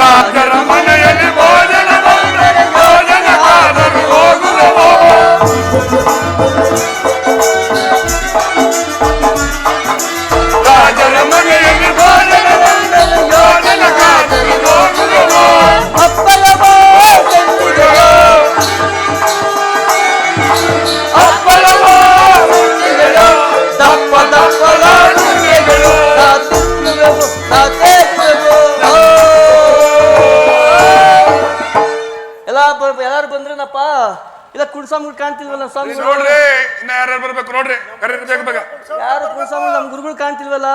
ರಾಜರ ಮನೆಯಲ್ಲಿ ಭೋಜನ ಬಂದರೆ ಭೋಜನಕ್ಕಾದರೂ ಹೋಗುವೆವೋ. ರಾಜರ ಮನೆಯಲ್ಲಿ ಭೋಜನ ಬಂದರೆ ಭೋಜನಕ್ಕಾದರೂ ಹೋಗುವೆವೋ. ಅಪ್ಪಲವೋ ಚಂದಿಗೆಯೋ ಅಪ್ಪಲವೋ ಉಂಡಿಗೆಯೋ ದಪ್ಪ ದಪ್ಪದ ಉಂಡಿಗೆಗಳು ನಾ ತಿನ್ನುವೆವು ನಾ ತೇಗುವೆವು. ಎಲ್ಲಾರು ಬಂದ್ರೇನಪ್ಪ? ಇಲ್ಲ ಕುಡ್ಸಾಮ್ಗಳು ಕಾಣ್ತಿಲ್ವಲ್ಲ ಸ್ವಾಮಿ? ನೋಡ್ರಿ ಇನ್ನ ಯಾರು ಬರ್ಬೇಕು ನೋಡ್ರಿ. ಕರೀರಿ ಬೇಗ ಯಾರು ಕುಡ್ಸಾಮ್ಗಳು ನಮ್ಮ ಗುರುಗಳು ಕಾಣ್ತಿಲ್ವಲ್ಲ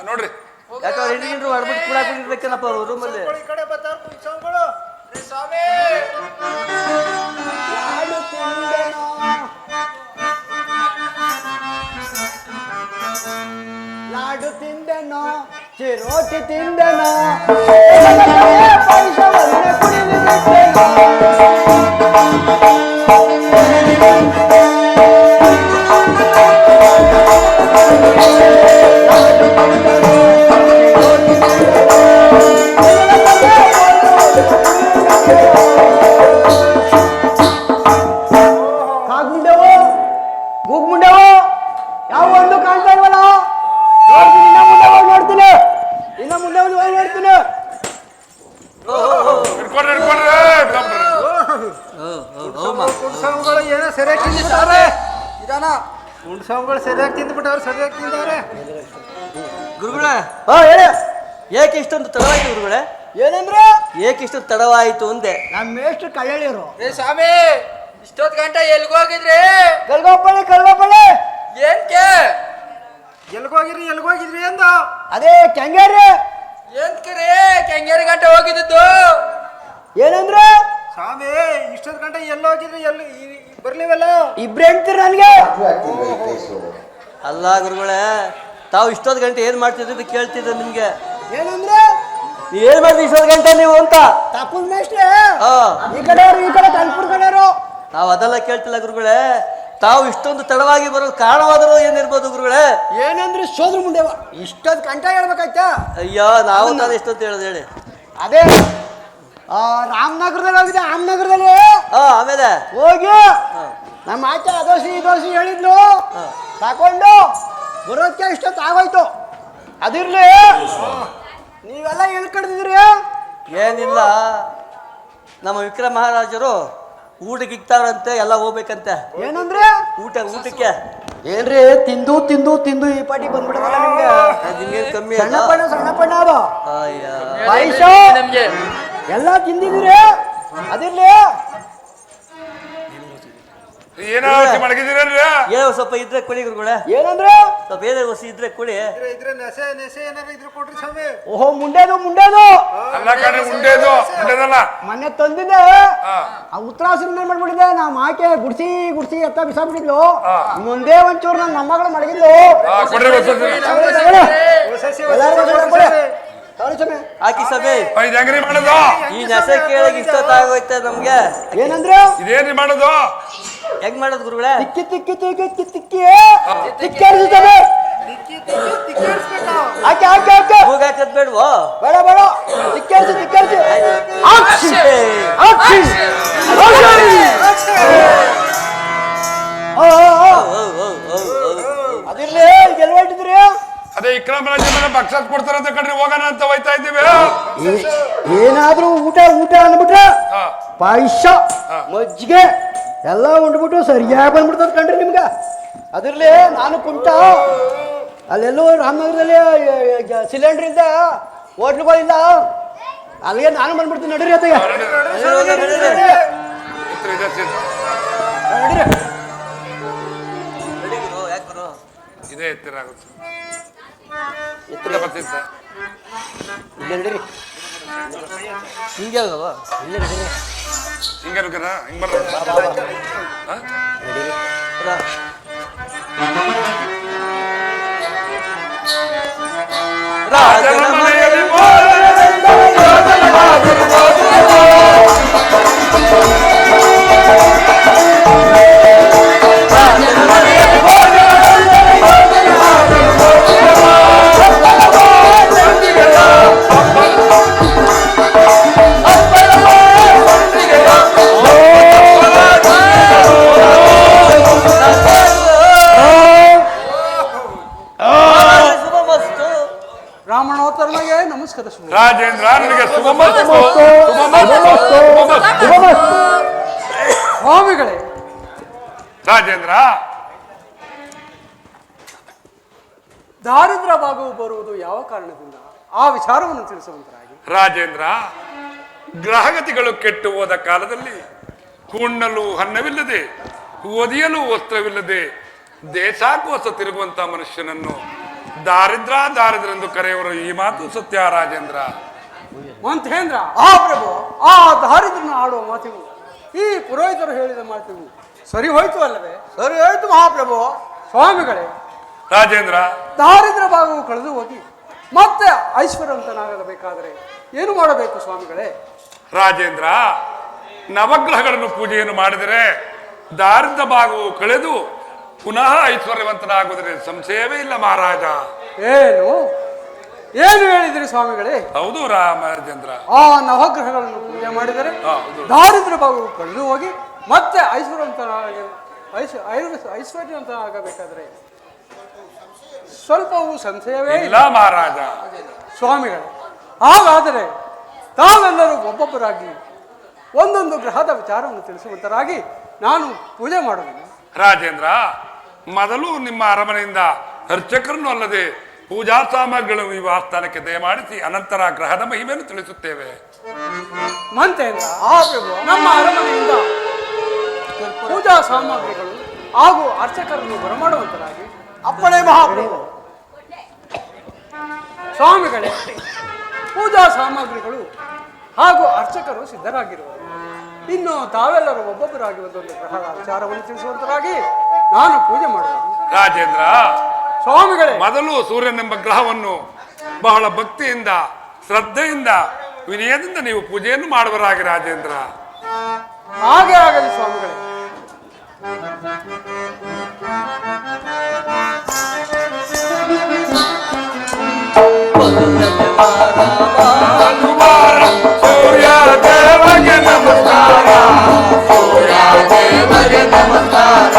ನೋಡ್ರಿ. ಯಾಕಂದ್ರೆ ಹೆಂಡಿಗಿಂಡ್ರು ಮಾಡ್ಬಿಟ್ಟು ಕೂಡ ಕುಡಿಬೇಕೇನಪ್ಪ ರೂಮಲ್ಲಿ. ಲಾಡು ತಿಂದೆನೋ ಚಿರೋಟಿ ತಿಂದೆನೋ ಪೈಸವನ್ನೇ ಕುಡಿದಿದ್ದೇನೋ. ಕಾಗ್ಮುಂಡೆವು ಗೂಗ್ಮುಂಡೆವು ಯಾವ ಒಂದು ಕಾಣ್ತಾ ಇಲ್ವಲ್ಲ? ನೋಡ್ತೀನಿ, ಇನ್ನ ಮುಂದೆ ಹೋಗಿ ನೋಡ್ತೀನಿ, ಇನ್ನ ಮುಂದೆ ಹೋಗಿ ನೋಡ್ತೀನಿ. ಕುಂಡ್ಸಾಮ್ಗಳು ಏನೋ ಸರಿಯಾಗಿ ತಿಂದ್ಬಿಟ್ಟವ್ರೆ. ಇದಾನ ಕುಂಡ್ಸಾಮ್ಗಳು ಸರಿಯಾಗಿ ತಿಂದ್ಬಿಟ್ಟವ್ರೆ, ಸರಿಯಾಗಿ ತಿಂದವ್ರೆ. ಗುರುಗಳೇ ಹೇಳಿ, ಏಕೆ ಇಷ್ಟೊಂದು ತಡವಾಯ್ತು ಗುರುಗಳೇ? ಏನಂದ್ರೆ ಏಕೆ ಇಷ್ಟೊಂದು ತಡವಾಯಿತು ಅಂದೆ. ನಮ್ಮ ಮೇಷ್ಟ್ರು ಕಳ್ಳಿರು. ಸ್ವಾಮಿ ಇಷ್ಟೊತ್ತು ಗಂಟೆ ಎಲ್ಗೋಗಿದ್ರಿ? ಕಲ್ಗೋಪಳ್ಳಿ ಏನ್ಕೆ ಎಲ್ಗೋಗಿದ್ರಿ ಅಂದ. ಅದೇ ಕೆಂಗೇರಿ. ಏನ್ಕರಿ ಕೆಂಗೇರಿ ಗಂಟೆ ಹೋಗಿದ್ದು? ಏನಂದ್ರೆ ಸ್ವಾಮಿ ಇಷ್ಟೊತ್ತು ಗಂಟೆ ಎಲ್ಲೋಗಿದ್ರಿ, ಎಲ್ಲಿ ಬರ್ಲಿವಲ್ಲ? ಇಬ್ರು ಹೆಣ್ತೀರಿ ನನಗೆ. ಅಲ್ಲ ಗುರುಗಳೇ, ತಾವು ಇಷ್ಟೊತ್ತು ಗಂಟೆ ಏನ್ ಮಾಡ್ತಿದ್ದು ಕೇಳ್ತಿದ್ದೆ ನಿಮ್ಗೆ. ಏನಂದ್ರೆ ನೀವ್ ಏನ್ ಮಾಡ್ತೀವಿ ಇಷ್ಟೊತ್ತು ಗಂಟೆ ನೀವು ಅಂತ? ತಪ್ಪದ ಮೇಷ್ಟ್ರೆ ಈ ಕಡೆಯವರು ಈ ಕಡೆ ಕಲ್ಪುರ್ ಕಡೆಯವರು. ನಾವು ಅದೆಲ್ಲ ಕೇಳ್ತಿಲ್ಲ ಗುರುಗಳೇ. ತಾವು ಇಷ್ಟೊಂದು ತಡವಾಗಿ ಬರೋದು ಕಾರಣವಾದರೂ ಏನಿರ್ಬೋದು ಗುರುಗಳೇ? ಏನಂದ್ರೆ ಸೋದ್ರ ಮುಂಡೆವ ಇಷ್ಟೊಂದು ಗಂಟೆ ಹೇಳ್ಬೇಕಾಯ್ತಾ? ಅಯ್ಯೋ ನಾವು ತಾನು ಎಷ್ಟೊತ್ತು ಹೇಳೋದು ಹೇಳಿ. ಅದೇ ರಾಮನಗರದಲ್ಲಿ ಹೋಗಿದೆ. ರಾಮನಗರದಲ್ಲಿ ಆಮೇಲೆ ಹೋಗಿ ನಮ್ಮ ಆಚೆ ಅದೋಸಿ ಇದೋಸಿ ಹೇಳಿದ್ಲು, ತಕೊಂಡು ಬರೋದಕ್ಕೆ ಇಷ್ಟೊತ್ತು ಆಗೋಯ್ತು. ಅದಿರ್ಲಿ, ನೀವೆಲ್ಲ ಎಲ್ಲಿ ಕಡ್ದಿದ್ರಿ? ಏನಿಲ್ಲ, ನಮ್ಮ ವಿಕ್ರಮ ಮಹಾರಾಜರು ಊಟಕ್ಕೆ ಇಕ್ತಾವ್ರಂತೆ, ಎಲ್ಲ ಹೋಗ್ಬೇಕಂತೆ. ಏನಂದ್ರೆ ಊಟಕ್ಕೆ ಏನ್ರಿ ತಿಂದು ತಿಂದು ತಿಂದು ಈ ಪಾಟಿ ಬಂದ್ಬಿಡಲ್ಲ ನಿಮ್ಗೆ. ನಿಮ್ಗೇನು ಕಮ್ಮಿ ಸಣ್ಣ ಪಣ್ಣ ಅದು ಅಯ್ಯ ಪಾಯಸ ನಮ್ಗೆ ಎಲ್ಲ ತಿಂದಿದ್ದೀರಿ. ಅದಿರ್ಲಿ, ಏನೋ ಮಡಗಿದ್ದೀರಲ್ರಿ? ಏನೋ ಸ್ವಲ್ಪ ಇದ್ರೆ ಕೊಡಿ ಗುರುಗಳೇ. ಏನಂದ್ರೆ ಸ್ವಲ್ಪ ಏನೇ ಹೊಸಿ ಇದ್ರೆ ಕೊಡಿ. ಓಹೋ ಮುಂಡೇದು ಅಲ್ಲ ಕಣ್ರಿ, ಉಂಡೆದಲ್ಲ ಮೊನ್ನೆ ತಂದಿದ್ದೆ. ಆ ಉತ್ತರಾಸನ ಮಾಡ್ಬಿಟ್ಟಿದ್ದೆ. ನಮ್ಮ ಆಕೆ ಗುಡ್ಸಿ ಎತ್ತ ಬಿಸಾಬಿಟ್ಟಿದ್ಲು. ಮುಂದೆ ಒಂಚೂರು ನನ್ನ ಮೊಮ್ಮಗಳು ಮಡಗಿದ್ಲು. ಹಾಕಿ ಸಭೆ ಹೆಂಗ್ರಿ ಮಾಡೋದು? ಈ ನೆಸೆ ಕೇಳಕ್ ಇಷ್ಟೊತ್ತಾಗೋಯ್ತೆ ನಮ್ಗೆ. ಏನಂದ್ರೆ ಇದೇನ್ರಿ ಮಾಡೋದು? ಹೆಂಗ್ ಮಾಡೋದು ಗುರುಗಳೇ? ತಿಕ್ಕಿ ಹೋಗಾಕದ್ ಬೇಡ್ವೋ? ಬೇಡ ತಿಕ್ಕರ್ಸಿ ಅದಿರ್ಲಿ, ಗೆಲ್ವ ಇಟ್ಟಿದ್ರಿ. ಅದೇ ವಿಕ್ರಮ ರಾಜ ಬಕ್ಷಾತ್ ಕೊಡ್ತಾರಂತ ಕಣ್ರಿ, ಹೋಗೋಣ ಅಂತ ಹೋಯ್ತಾ ಇದ್ದೀವಿ. ಏನಾದ್ರೂ ಊಟ ಅಂದ್ಬಿಟ್ರೆ ಪಾಯಸ ಮಜ್ಜಿಗೆ ಎಲ್ಲ ಉಂಡ್ಬಿಟ್ಟು ಸರಿಯಾಗಿ ಬಂದ್ಬಿಡ್ತದ ಕಣ್ರಿ ನಿಮ್ಗ. ಅದಿರ್ಲಿ, ನಾನು ಕುಂಟ ಅಲ್ಲೆಲ್ಲೋ ರಾಮನಗರದಲ್ಲಿ ಸಿಲಿಂಡರ್ ಇಲ್ದ ಹೋಟ್ಲುಗಳಿಲ್ಲ, ಅಲ್ಲಿಗೆ ನಾನು ಬಂದ್ಬಿಡ್ತೀನಿ. ನಡೀರಿ ಅತ್ತಿಗೆ, ಇದೇ ಎತ್ತಿರ ಆಗುತ್ತೆ. ಬರ್ತೀನಿ ಸರ್. ಇಲ್ಲೇ ನಡೀರಿ. ಹಿಂಗೆ ಅಲ್ವಾ? ಇಲ್ಲೇ ನಡೀರಿ. ಹಿಂಗೆ ಹಿಂಗೆ ಬರ್ರಿ. ರಾಜನ ಮನೆಯಲ್ಲಿ ಭೋಜನ ಧರ್ಮಗೆ ನಮಸ್ಕರಿಸುವುದು. ರಾಜೇಂದ್ರ ನನಗೆ ಶುಭಮಸ್ತು. ಸ್ವಾಮಿಗಳೇ, ರಾಜೇಂದ್ರ ದಾರಿದ್ರ್ಯ ಭಾಗವು ಬರುವುದು ಯಾವ ಕಾರಣದಿಂದ ಆ ವಿಚಾರವನ್ನು ತಿಳಿಸುವಂತರಾಗಿ. ರಾಜೇಂದ್ರ, ಗ್ರಹಗತಿಗಳು ಕೆಟ್ಟು ಹೋದ ಕಾಲದಲ್ಲಿ ಉಣ್ಣಲು ಅನ್ನವಿಲ್ಲದೆ ಒದಿಯಲು ವಸ್ತ್ರವಿಲ್ಲದೆ ದೇಶಾಕೋಶ ತಿರುಗುವಂತ ಮನುಷ್ಯನನ್ನು ದಾರಿದ್ರ ಎಂದು ಕರೆಯುವರು. ಈ ಮಾತು ಸತ್ಯ ರಾಜೇಂದ್ರ. ಮಂಥೇಂದ್ರ, ಆ ಪ್ರಭು, ಆ ದಾರಿದ್ರ್ಯನ ಆಡುವ ಮಾತಿಗೂ ಈ ಪುರೋಹಿತರು ಹೇಳಿದ ಮಾತಿಗೂ ಸರಿ ಹೋಯ್ತು ಅಲ್ಲವೇ? ಸರಿ ಆಯ್ತು ಮಹಾಪ್ರಭು. ಸ್ವಾಮಿಗಳೇ, ರಾಜೇಂದ್ರ, ದಾರಿದ್ರ್ಯ ಭಾಗವು ಕಳೆದು ಹೋಗಿ ಮತ್ತೆ ಐಶ್ವರ್ಯವಂತನಾಗಬೇಕಾದರೆ ಏನು ಮಾಡಬೇಕು ಸ್ವಾಮಿಗಳೇ? ರಾಜೇಂದ್ರ, ನವಗ್ರಹಗಳನ್ನು ಪೂಜೆಯನ್ನು ಮಾಡಿದರೆ ದಾರಿದ್ರ್ಯ ಭಾಗವು ಕಳೆದು ಪುನಃ ಐಶ್ವರ್ಯವಂತನಾಗುವುದರೆ ಸಂಶಯವೇ ಇಲ್ಲ ಮಹಾರಾಜ. ಏನು ಏನು ಹೇಳಿದ್ರಿ ಸ್ವಾಮಿಗಳೇ? ಹೌದು ರಾಮಚಂದ್ರ. ಆ ನವಗ್ರಹಗಳನ್ನು ಪೂಜೆ ಮಾಡಿದರೆ ಹೌದು. ದಾರಿದ್ರ್ಯ ಭಾಗವು ಕಳೆದು ಹೋಗಿ ಮತ್ತೆ ಐಶ್ವರ್ಯವಂತನಾಗಬೇಕಾದ್ರೆ ಸ್ವಲ್ಪವೂ ಸಂಶಯವೇ ಇಲ್ಲ ಮಹಾರಾಜ. ಸ್ವಾಮಿಗಳೇ, ಹಾಗಾದರೆ ತಾವೆಲ್ಲರೂ ಒಬ್ಬೊಬ್ಬರಾಗಿ ಒಂದೊಂದು ಗ್ರಹದ ವಿಚಾರವನ್ನು ತಿಳಿಸುವಂತರಾಗಿ ನಾನು ಪೂಜೆ ಮಾಡುತ್ತೇನೆ. ರಾಜೇಂದ್ರ, ಮೊದಲು ನಿಮ್ಮ ಅರಮನೆಯಿಂದ ಅರ್ಚಕರನ್ನು ಅಲ್ಲದೆ ಪೂಜಾ ಸಾಮಗ್ರಿಗಳನ್ನು ಈ ಆಸ್ಥಾನಕ್ಕೆ ದಯಮಾಡಿಸಿ ಅನಂತರ ಗ್ರಹದ ಮಹಿಮೆಯನ್ನು ತಿಳಿಸುತ್ತೇವೆ. ಮಂತೇಂದ್ರ, ನಮ್ಮ ಅರಮನೆಯಿಂದ ಪೂಜಾ ಸಾಮಗ್ರಿಗಳು ಹಾಗೂ ಅರ್ಚಕರನ್ನು ಬರಮಾಡುವಂತರಾಗಿ ಅಪ್ಪಣೆ ಮಹಾಪ್ರಭು. ಸ್ವಾಮಿಗಳೇ, ಪೂಜಾ ಸಾಮಗ್ರಿಗಳು ಹಾಗೂ ಅರ್ಚಕರು ಸಿದ್ಧರಾಗಿರುವರು. ಇನ್ನು ತಾವೆಲ್ಲರೂ ಒಬ್ಬೊಬ್ಬರಾಗಿ ಒಂದೊಂದು ಗ್ರಹದ ವಿಚಾರವನ್ನು ತಿಳಿಸುವಂತರಾಗಿ ನಾನು ಪೂಜೆ ಮಾಡುವುದು. ರಾಜೇಂದ್ರ, ಸ್ವಾಮಿಗಳೇ, ಮೊದಲು ಸೂರ್ಯನೆಂಬ ಗ್ರಹವನ್ನು ಬಹಳ ಭಕ್ತಿಯಿಂದ ಶ್ರದ್ಧೆಯಿಂದ ವಿನಯದಿಂದ ನೀವು ಪೂಜೆಯನ್ನು ಮಾಡುವರಾಗಿ ರಾಜೇಂದ್ರ. ಹಾಗೆ ಆಗಲಿ ಸ್ವಾಮಿಗಳೇ. ಸೂರ್ಯ ದೇವಗೆ ನಮಸ್ಕಾರ, ಸೂರ್ಯ ದೇವಗೆ ನಮಸ್ಕಾರ.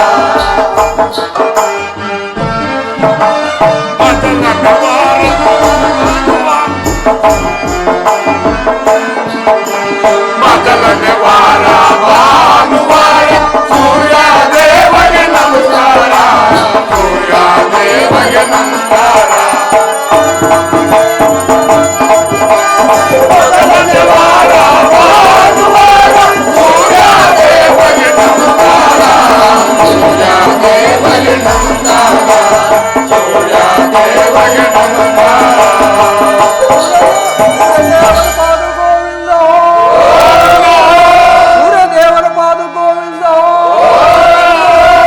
ಮೊದಲನೇ ವಾರ ಭಾನುವಾರ ಸೂರ್ಯ ದೇವಗೆ ನಮಸ್ಕಾರ, ಸೂರ್ಯ ದೇವಗೆ ನಮಸ್ಕಾರ. ಮೊದಲನೇ ವಾರ ಭಾನುವಾರ ಸೂರ್ಯ ದೇವಗೆ ನಮಸ್ಕಾರ, ಸೂರ್ಯ ದೇವಗೆ ನಮಸ್ಕಾರ, ಸೂರ್ಯ ದೇವಗೆ ನಮಸ್ಕಾರ. ಸೂರ್ಯದೇವರ ಪಾದ ಗೋವಿಂದ,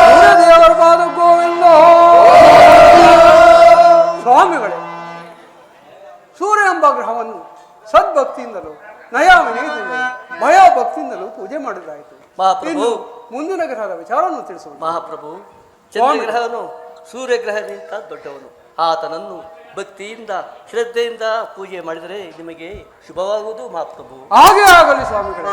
ಸೂರ್ಯದೇವರ ಪಾದ ಗೋವಿಂದ. ಸ್ವಾಮಿಗಳೇ, ಸೂರ್ಯ ಎಂಬ ಗ್ರಹವನ್ನು ಸದ್ಭಕ್ತಿಯಿಂದಲೂ ನಯಾವಿನಯದಿಂದಲೂ ಭಯಭಕ್ತಿಯಿಂದಲೂ ಪೂಜೆ ಮಾಡಿದ್ದಾಯಿತು. ಮಹಾಪ್ರಭು, ಇನ್ನು ಮುಂದಿನ ಗ್ರಹದ ವಿಚಾರವನ್ನು ತಿಳಿಸುವ. ಮಹಾಪ್ರಭು, ಚಂದ್ರಗ್ರಹನು ಸೂರ್ಯಗ್ರಹಕ್ಕಿಂತ ದೊಡ್ಡವನು. ಆತನನ್ನು ಭಕ್ತಿಯಿಂದ ಶ್ರದ್ಧೆಯಿಂದ ಪೂಜೆ ಮಾಡಿದರೆ ನಿಮಗೆ ಶುಭವಾಗುವುದು ಮಹಾಪ್ರಭು. ಹಾಗೆ ಆಗಲಿ ಸ್ವಾಮಿಗಳೇ.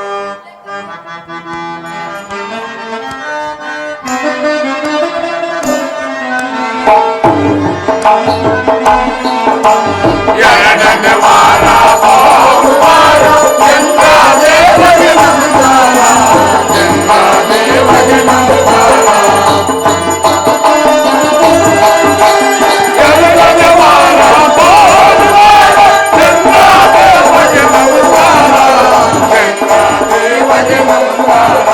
ಎರಡನೇ ವಾರ ಭಾನುವಾರ ಚಂದ್ರ ದೇವಗೆ ನಮಸ್ಕಾರ, ಚಂದ್ರ ದೇವಗೆ ನಮಸ್ಕಾರ. ಎರಡನೇ ವಾರ ಭಾನುವಾರ ಚಂದ್ರ ದೇವಗೆ ನಮಸ್ಕಾರ, ಚಂದ್ರ ದೇವಗೆ ನಮಸ್ಕಾರ,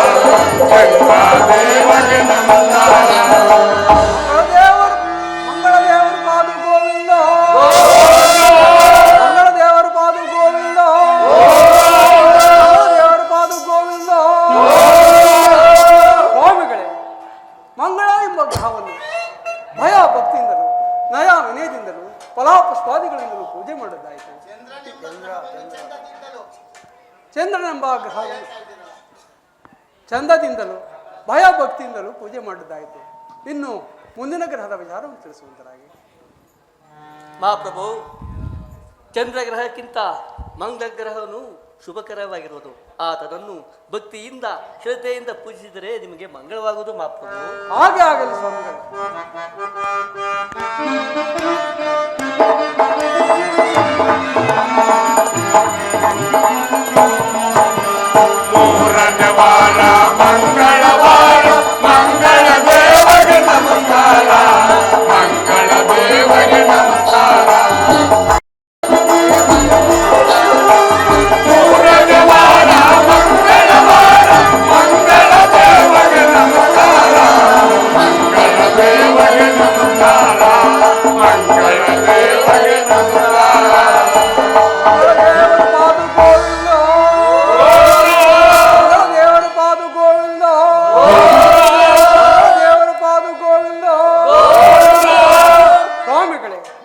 ಚಂದ್ರ ದೇವಗೆ ನಮಸ್ಕಾರ. ಮಂಗಳದೇವರು ಪಾದ ಗೋವಿಂದ, ಮಂಗಳದೇವರ ಪಾದ ಗೋವಿಂದ, ಮಂಗಳದೇವರ ಪಾದ ಗೋವಿಂದ. ಸ್ವಾಮಿಗಳೇ, ಮಂಗಳ ಎಂಬ ಗ್ರಹವನ್ನು ಭಯ ಭಕ್ತಿಯಿಂದಲೂ ನಯ ವಿನಯದಿಂದಲೂ ಫಲಾಪುಷ್ಪಾದಿಗಳಿಂದಲೂ ಪೂಜೆ ಮಾಡಿದ್ದಾಯಿತು. ಚಂದ್ರನೆಂಬ ಗ್ರಹವನ್ನು ಚಂದದಿಂದಲೂ ಭಯ ಭಕ್ತಿಯಿಂದಲೂ ಪೂಜೆ ಮಾಡಿದ್ದಾಯಿತು. ಇನ್ನು ಮುಂದಿನ ಗ್ರಹದ ವಿಚಾರವನ್ನು ತಿಳಿಸುವಂತರಾಗಿ. ಮಹಾಪ್ರಭು, ಚಂದ್ರಗ್ರಹಕ್ಕಿಂತ ಮಂಗಳಗ್ರಹನು ಶುಭಕರವಾಗಿರುವುದು. ಆತನನ್ನು ಭಕ್ತಿಯಿಂದ ಶ್ರದ್ಧೆಯಿಂದ ಪೂಜಿಸಿದರೆ ನಿಮಗೆ ಮಂಗಳವಾಗುವುದು ಮಹಾಪ್ರಭು. ಹಾಗೆ ಆಗಲಿ ಸ್ವಾಮಿಗಳೇ.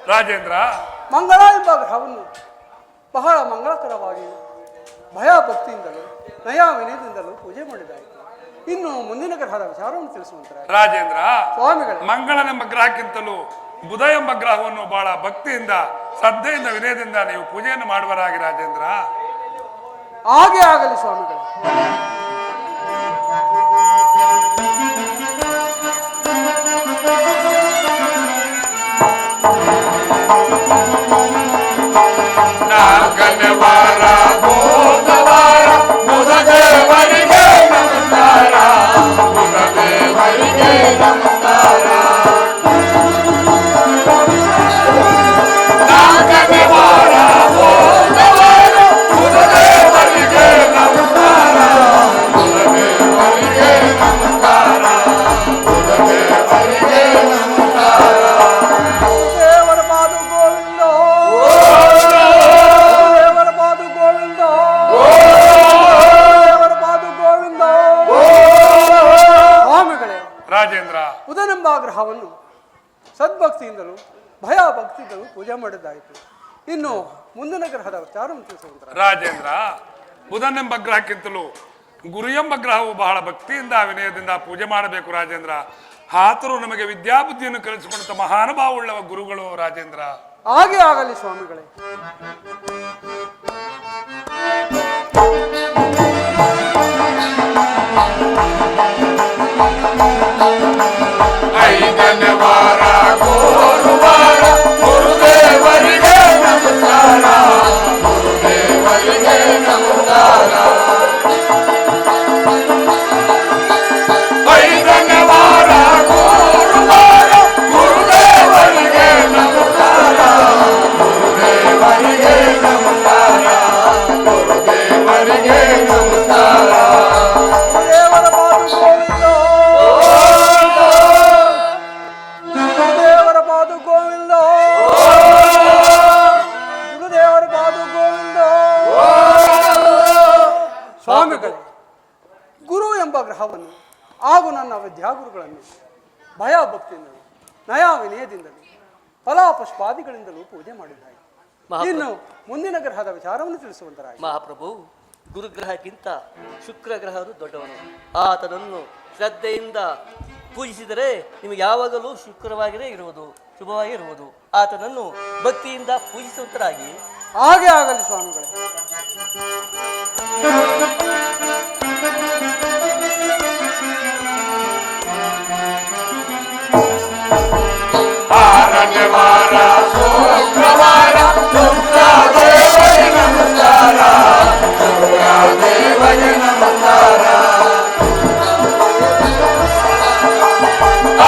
ರಾಜೇಂದ್ರ ಮಂಗಳ ಎಂಬ ಗ್ರಹವನ್ನು ಬಹಳ ಮಂಗಳಕರವಾಗಿ ಭಯ ಭಕ್ತಿಯಿಂದಲೂ ನಯ ವಿನಯದಿಂದಲೂ ಪೂಜೆ ಮಾಡಿದ್ದಾಯಿತು. ಇನ್ನು ಮುಂದಿನ ಗ್ರಹದ ವಿಚಾರವನ್ನು ತಿಳಿಸುವಂತರ ರಾಜೇಂದ್ರ ಸ್ವಾಮಿಗಳೇ, ಮಂಗಳನೆಂಬ ಗ್ರಹಕ್ಕಿಂತಲೂ ಬುಧ ಎಂಬ ಗ್ರಹವನ್ನು ಬಹಳ ಭಕ್ತಿಯಿಂದ ಶ್ರದ್ಧೆಯಿಂದ ವಿನಯದಿಂದ ನೀವು ಪೂಜೆಯನ್ನು ಮಾಡುವರಾಗಿ ರಾಜೇಂದ್ರ. ಹಾಗೆ ಆಗಲಿ ಸ್ವಾಮಿಗಳೇ. ನಾಲ್ಕನೇ ವಾರ ಬುಧವಾರ ಬುಧ ದೇವರಿಗೆ ನಮಸ್ಕಾರ, ಬುಧ ದೇವರಿಗೆ ನಮಸ್ಕಾರ. ನಾಲ್ಕನೇ ವಾರ ಬುಧವಾರ ಬುಧ ದೇವರಿಗೆ ನಮಸ್ಕಾರ, ಬುಧ ದೇವರಿಗೆ ನಮಸ್ಕಾರ, ಬುಧ ದೇವರಿಗೆ ನಮಸ್ಕಾರ. ದೇವರ ಪಾದು ಗೋವಿಂದ, ದೇವರ ಪಾದು ಗೋವಿಂದ, ದೇವರ ಪಾದು ಗೋವಿಂದ. ಸ್ವಾಮಿಗಳೇ, ರಾಜೇಂದ್ರ ಬುಧನೆಂಬ ಗ್ರಹವನ್ನು ಸದ್ಭಕ್ತಿಯಿಂದಲೂ ಭಯ ಭಕ್ತಿಯಿಂದಲೂ ಪೂಜೆ ಮಾಡಿದ್ದಾಯಿತು. ಇನ್ನು ಮುಂದಿನ ಗ್ರಹದ ವಿಚಾರವನ್ನು ತಿಳಿಸುವಂತರ ರಾಜೇಂದ್ರ ಬುಧನೆಂಬ ಗ್ರಹಕ್ಕಿಂತಲೂ ಗುರು ಎಂಬ ಗ್ರಹವು ಬಹಳ ಭಕ್ತಿಯಿಂದ ವಿನಯದಿಂದ ಪೂಜೆ ಮಾಡಬೇಕು ರಾಜೇಂದ್ರ. ಆತರು ನಮಗೆ ವಿದ್ಯಾಬುದ್ಧಿಯನ್ನು ಕಲಿಸಿಕೊಂಡ ಮಹಾನುಭಾವವುಳ್ಳವ ಗುರುಗಳು ರಾಜೇಂದ್ರ. ಹಾಗೆ ಆಗಲಿ ಸ್ವಾಮಿಗಳೇ. ಐದನೇ ವಾರ ಗುರುವಾರ ಗುರುದೇವರಿಗೆ ನಮಸ್ಕಾರ, ಗುರುದೇವರಿಗೆ ನಮಸ್ಕಾರ. ಐದನೇ ವಾರ ಗುರುವಾರ ಗುರುದೇವರಿಗೆ ನಮಸ್ಕಾರ, ಗುರುದೇವರಿಗೆ ನಮಸ್ಕಾರ, ಗುರುದೇವರಿಗೆ ನಮಸ್ಕಾರ. ದೇವರ ಪಾದು ಗೋವಿಂದ, ಗುರುದೇವರ ಪಾದು ಗೋವಿಂದ, ಗುರುದೇವರ ಪಾದು ಗೋವಿಂದ. ಸ್ವಾಮಿಗಳೇ, ಗುರು ಎಂಬ ಗ್ರಹವನ್ನು ಹಾಗೂ ನನ್ನ ವಿದ್ಯಾಗುರುಗಳನ್ನು ಭಯ ಭಕ್ತಿಯಿಂದಲೂ ನಯ ವಿನಯದಿಂದಲೂ ಫಲಾಪುಷ್ಪಾದಿಗಳಿಂದಲೂ ಪೂಜೆ ಮಾಡಿದ್ದಾರೆ. ಇನ್ನು ಮುಂದಿನ ಗ್ರಹದ ವಿಚಾರವನ್ನು ತಿಳಿಸುವಂತರಾಗಿ ಮಹಾಪ್ರಭು, ಗುರುಗ್ರಹಕ್ಕಿಂತ ಶುಕ್ರ ಗ್ರಹರು ದೊಡ್ಡವನು. ಆತನನ್ನು ಶ್ರದ್ಧೆಯಿಂದ ಪೂಜಿಸಿದರೆ ನಿಮಗೆ ಯಾವಾಗಲೂ ಶುಕ್ರವಾಗಿಯೇ ಇರುವುದು, ಶುಭವಾಗಿರುವುದು. ಆತನನ್ನು ಭಕ್ತಿಯಿಂದ ಪೂಜಿಸುವಂತರಾಗಿ. ಹಾಗೆ ಆಗಲಿ ಸ್ವಾಮಿಗಳೇ. ಆರನೇ ವಾರ ಶುಕ್ರವಾರ ಶುಕ್ರದೇವರಿಗೆ ನಮಸ್ಕಾರ, ಶುಕ್ರದೇವರಿಗೆ ನಮಸ್ಕಾರ.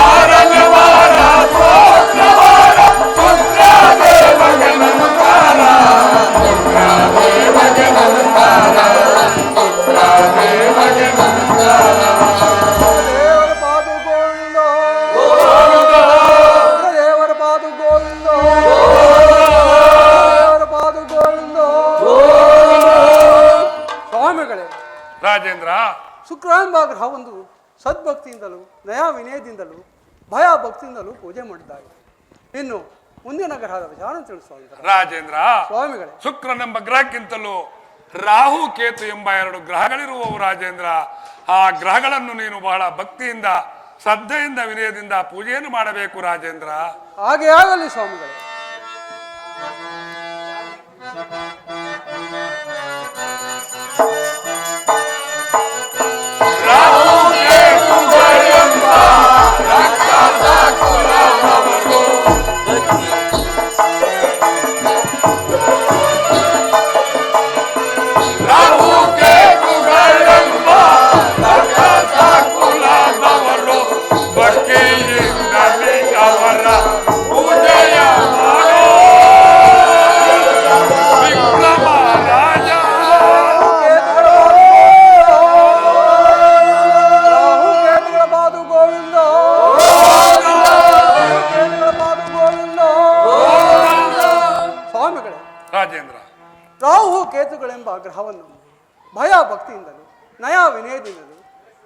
ಆರನೇ ವಾರ ಶುಕ್ರವಾರ ಶುಕ್ರದೇವರಿಗೆ ನಮಸ್ಕಾರ, ಶುಕ್ರದೇವರಿಗೆ ನಮಸ್ಕಾರ, ಶುಕ್ರದೇವರಿಗೆ ನಮಸ್ಕಾರ. ದೇವರ ಪಾದು ಗೋವಿಂದ, ದೇವರ ಪಾದು ಗೋವಿಂದ, ದೇವರ ಪಾದು ಗೋವಿಂದ. ಸ್ವಾಮಿಗಳೇ, ರಾಜೇಂದ್ರ ಶುಕ್ರ ಎಂಬ ಗ್ರಹವೊಂದು ಸದ್ಭಕ್ತಿಯಿಂದಲೂ ನಯ ವಿನಯದಿಂದಲೂ ಭಯ ಭಕ್ತಿಯಿಂದಲೂ ಪೂಜೆ ಮಾಡಿದ್ದಾರೆ. ಇನ್ನು ಮುಂದಿನ ಗ್ರಹದ ವಿಚಾರ ತಿಳಿಸುವಂತ ರಾಜೇಂದ್ರ ಸ್ವಾಮಿಗಳೇ, ಶುಕ್ರನೆಂಬ ಗ್ರಹಕ್ಕಿಂತಲೂ ರಾಹು ಕೇತು ಎಂಬ ಎರಡು ಗ್ರಹಗಳಿರುವವು ರಾಜೇಂದ್ರ. ಆ ಗ್ರಹಗಳನ್ನು ನೀನು ಬಹಳ ಭಕ್ತಿಯಿಂದ ಶ್ರದ್ಧೆಯಿಂದ ವಿನಯದಿಂದ ಪೂಜೆಯನ್ನು ಮಾಡಬೇಕು ರಾಜೇಂದ್ರ. ಹಾಗೆ ಆಗಲಿ ಸ್ವಾಮಿಗಳೇ. ರಾಹು ಕೇತುಗಳೆಂಬ ರಾಕ್ಷಸ ಕುಲದವರು ರಾಹು ಕೇತುಗಳೆಂಬ ರಾಕ್ಷಸ ಕುಲದವರು ಭಕ್ತಿಯಿಂದಲೇ ಅವರ ಪೂಜೆಯ ಮಾಡೋ ವಿಕ್ರಮ ರಾಜ. ರಾಹು ಕೇತುಗಳ ಪಾದು ಗೋವಿಂದ, ಕೇತುಗಳ ಪಾದು ಗೋವಿಂದ. ಸ್ವಾಮಿಗಳೇ, ರಾಜೇಂದ್ರ ರಾಹು ಕೇತುಗಳೆಂಬ ಗ್ರಹವನ್ನು ಭಯ ಭಕ್ತಿಯಿಂದಲೂ ನಯ ವಿನಯದಿಂದಲೂ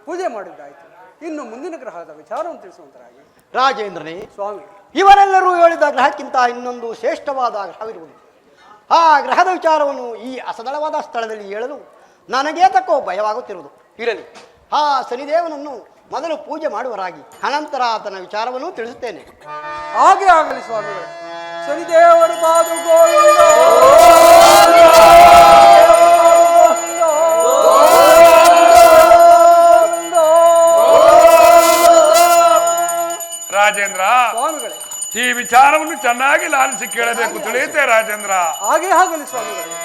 ಪೂಜೆ ಮಾಡಿದ್ದಾಯಿತು. ಇನ್ನು ಮುಂದಿನ ಗ್ರಹದ ವಿಚಾರವನ್ನು ತಿಳಿಸುವಂತರಾಗಿ ರಾಜೇಂದ್ರನೇ, ಸ್ವಾಮಿ ಇವರೆಲ್ಲರೂ ಹೇಳಿದ ಗ್ರಹಕ್ಕಿಂತ ಇನ್ನೊಂದು ಶ್ರೇಷ್ಠವಾದ ಗ್ರಹವಿರುವುದು. ಆ ಗ್ರಹದ ವಿಚಾರವನ್ನು ಈ ಅಸದಳವಾದ ಸ್ಥಳದಲ್ಲಿ ಹೇಳಲು ನನಗೇ ತಕ್ಕೋ ಭಯವಾಗುತ್ತಿರುವುದು. ಇರಲಿ, ಆ ಶನಿದೇವನನ್ನು ಮೊದಲು ಪೂಜೆ ಮಾಡುವರಾಗಿ ಅನಂತರ ಆತನ ವಿಚಾರವನ್ನು ತಿಳಿಸುತ್ತೇನೆ. ಹಾಗೆ ಆಗಲಿ ಸ್ವಾಮಿಗಳು. ಶನಿದೇವರು ಪಾದುಗೋವಿಂದ. ರಾಜೇಂದ್ರ, ಸ್ವಾಮಿಗಳೇ, ಈ ವಿಚಾರವನ್ನು ಚೆನ್ನಾಗಿ ಲಾಲಿಸಿ ಕೇಳಬೇಕು. ತಿಳಿಯುತ್ತೆ ರಾಜೇಂದ್ರ? ಹಾಗೆ ಆಗಲಿ ಸ್ವಾಮಿಗಳೇ.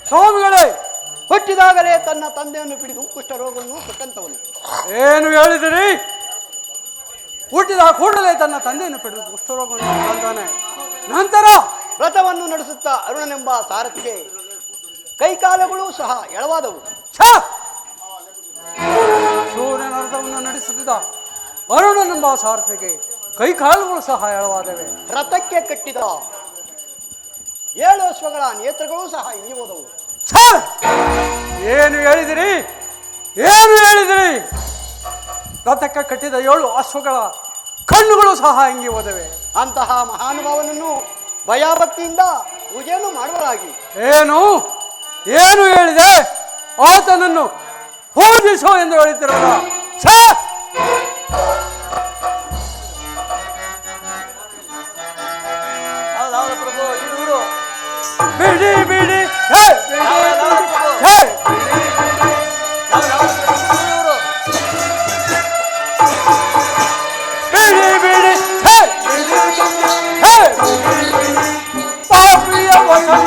ಸ್ವಾಮಿಗಳೇ, ಹುಟ್ಟಿದಾಗಲೇ ತನ್ನ ತಂದೆಯನ್ನು ಹಿಡಿದು ಕುಷ್ಠರೋಗವನ್ನು ಕೊಟ್ಟಂತವನು. ಏನು ಹೇಳಿದಿರಿ? ಹುಟ್ಟಿದ ಕೂಡಲೇ ತನ್ನ ತಂದೆಯನ್ನು ಪಡೆದು ಕುಷ್ಠರೋಗವನ್ನು ತಂದಾನೆ. ನಂತರ ವ್ರತವನ್ನು ನಡೆಸುತ್ತಾ ಅರುಣನೆಂಬ ಸಾರಥಿಗೆ ಕೈಕಾಲುಗಳು ಸಹ ಎಳವಾದವು. ಸೂರ್ಯನ ರಥವನ್ನು ನಡೆಸುತ್ತಿದ್ದ ಅರುಣನೆಂಬ ಸಾರಥಿಗೆ ಕೈಕಾಲುಗಳು ಸಹ ಎಳವಾದವೆ. ರಥಕ್ಕೆ ಕಟ್ಟಿದ 7 ಅಶ್ವಗಳ ನೇತ್ರಗಳು ಸಹ ಹಿಂಗಿ ಹೋದವು. ಏನು ಹೇಳಿದಿರಿ? ಏನು ಹೇಳಿದಿರಿ? ರಥಕ್ಕೆ ಕಟ್ಟಿದ 7 ಅಶ್ವಗಳ ಕಣ್ಣುಗಳು ಸಹ ಹಿಂಗಿ ಹೋದವೆ. ಅಂತಹ ಮಹಾನುಭಾವನನ್ನು ಭಯಭಕ್ತಿಯಿಂದ ಪೂಜೆಯನ್ನು ಮಾಡುವರಾಗಿ. ಏನು ಏನು ಹೇಳಿದೆ? ಆತನನ್ನು ಪೂಜಿಸು ಎಂದು ಹೇಳುತ್ತಿರಲ್ಲ. ಹೌದೌದು ಪ್ರಭು, ಇವರು ಬಿಡಿ ಬಿಡಿ ಪಾಪಿಯ ವಚನ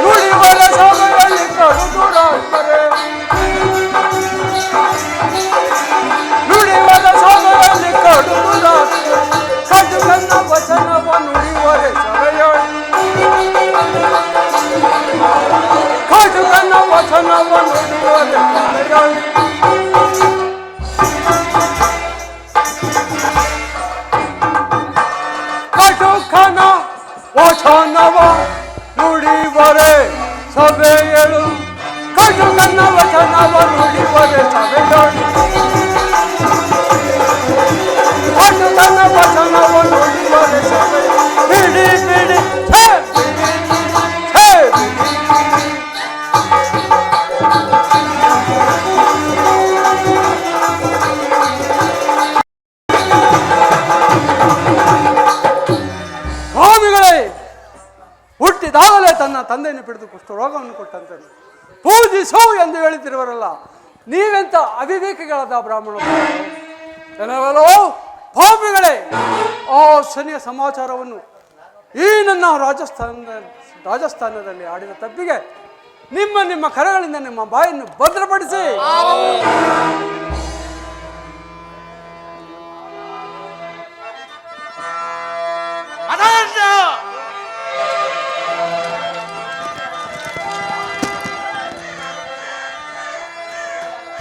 ನುಡಿವರ ಸಭೆಯಲ್ಲಿ ಕಡುದುರಾಗ್ತಾರೆ. ನುಡಿವರ ಸಭೆಯಲ್ಲಿ ಕಡುದುರಾಗ್ತಾರೆ. ಕಡು ನನ್ನ ವಚನವ ನುಡಿವರೆ ಸಭೆಯಲ್ಲಿ ಕಡು ನನ್ನ ವಚನವ ನುಡಿವರೆ ಸಭೆಯಲ್ಲಿ ಕಟುಕನ ವಚನವ ನುಡಿವರೆ ಸಭೆಯಳು. ಕಟುಕನ ವಚನವ ನುಡಿವರೆ ಸಭೆಯಳು. ತನ್ನ ವಚನವನ್ನು ವಿವರಿಸದೆ ಬಿಡಿ ಬಿಡಿ ಛೇ, ಛೇ, ಸ್ವಾಮಿಗಳೇ, ಹುಟ್ಟಿದಾಗಲೇ ತನ್ನ ತಂದೆಯನ್ನು ಹಿಡಿದು ಕುಷ್ಠರೋಗವನ್ನು ಕೊಟ್ಟಂತೆ ಪೂಜಿಸು ಎಂದು ಹೇಳುತ್ತಿರುವರಲ್ಲ, ನೀವೆಂತ ಅವಿವೇಕಿಗಳಾದ ಬ್ರಾಹ್ಮಣರು ಕೆಲವಲ್ಲೋ ಪಾಪಿಗಳೇ. ಆ ಶನಿಯ ಸಮಾಚಾರವನ್ನು ಈ ನನ್ನ ರಾಜಸ್ಥಾನದಲ್ಲಿ ಆಡಿದ ತಪ್ಪಿಗೆ ನಿಮ್ಮ ಕರಗಳಿಂದ ನಿಮ್ಮ ಬಾಯನ್ನು ಭದ್ರಪಡಿಸಿ.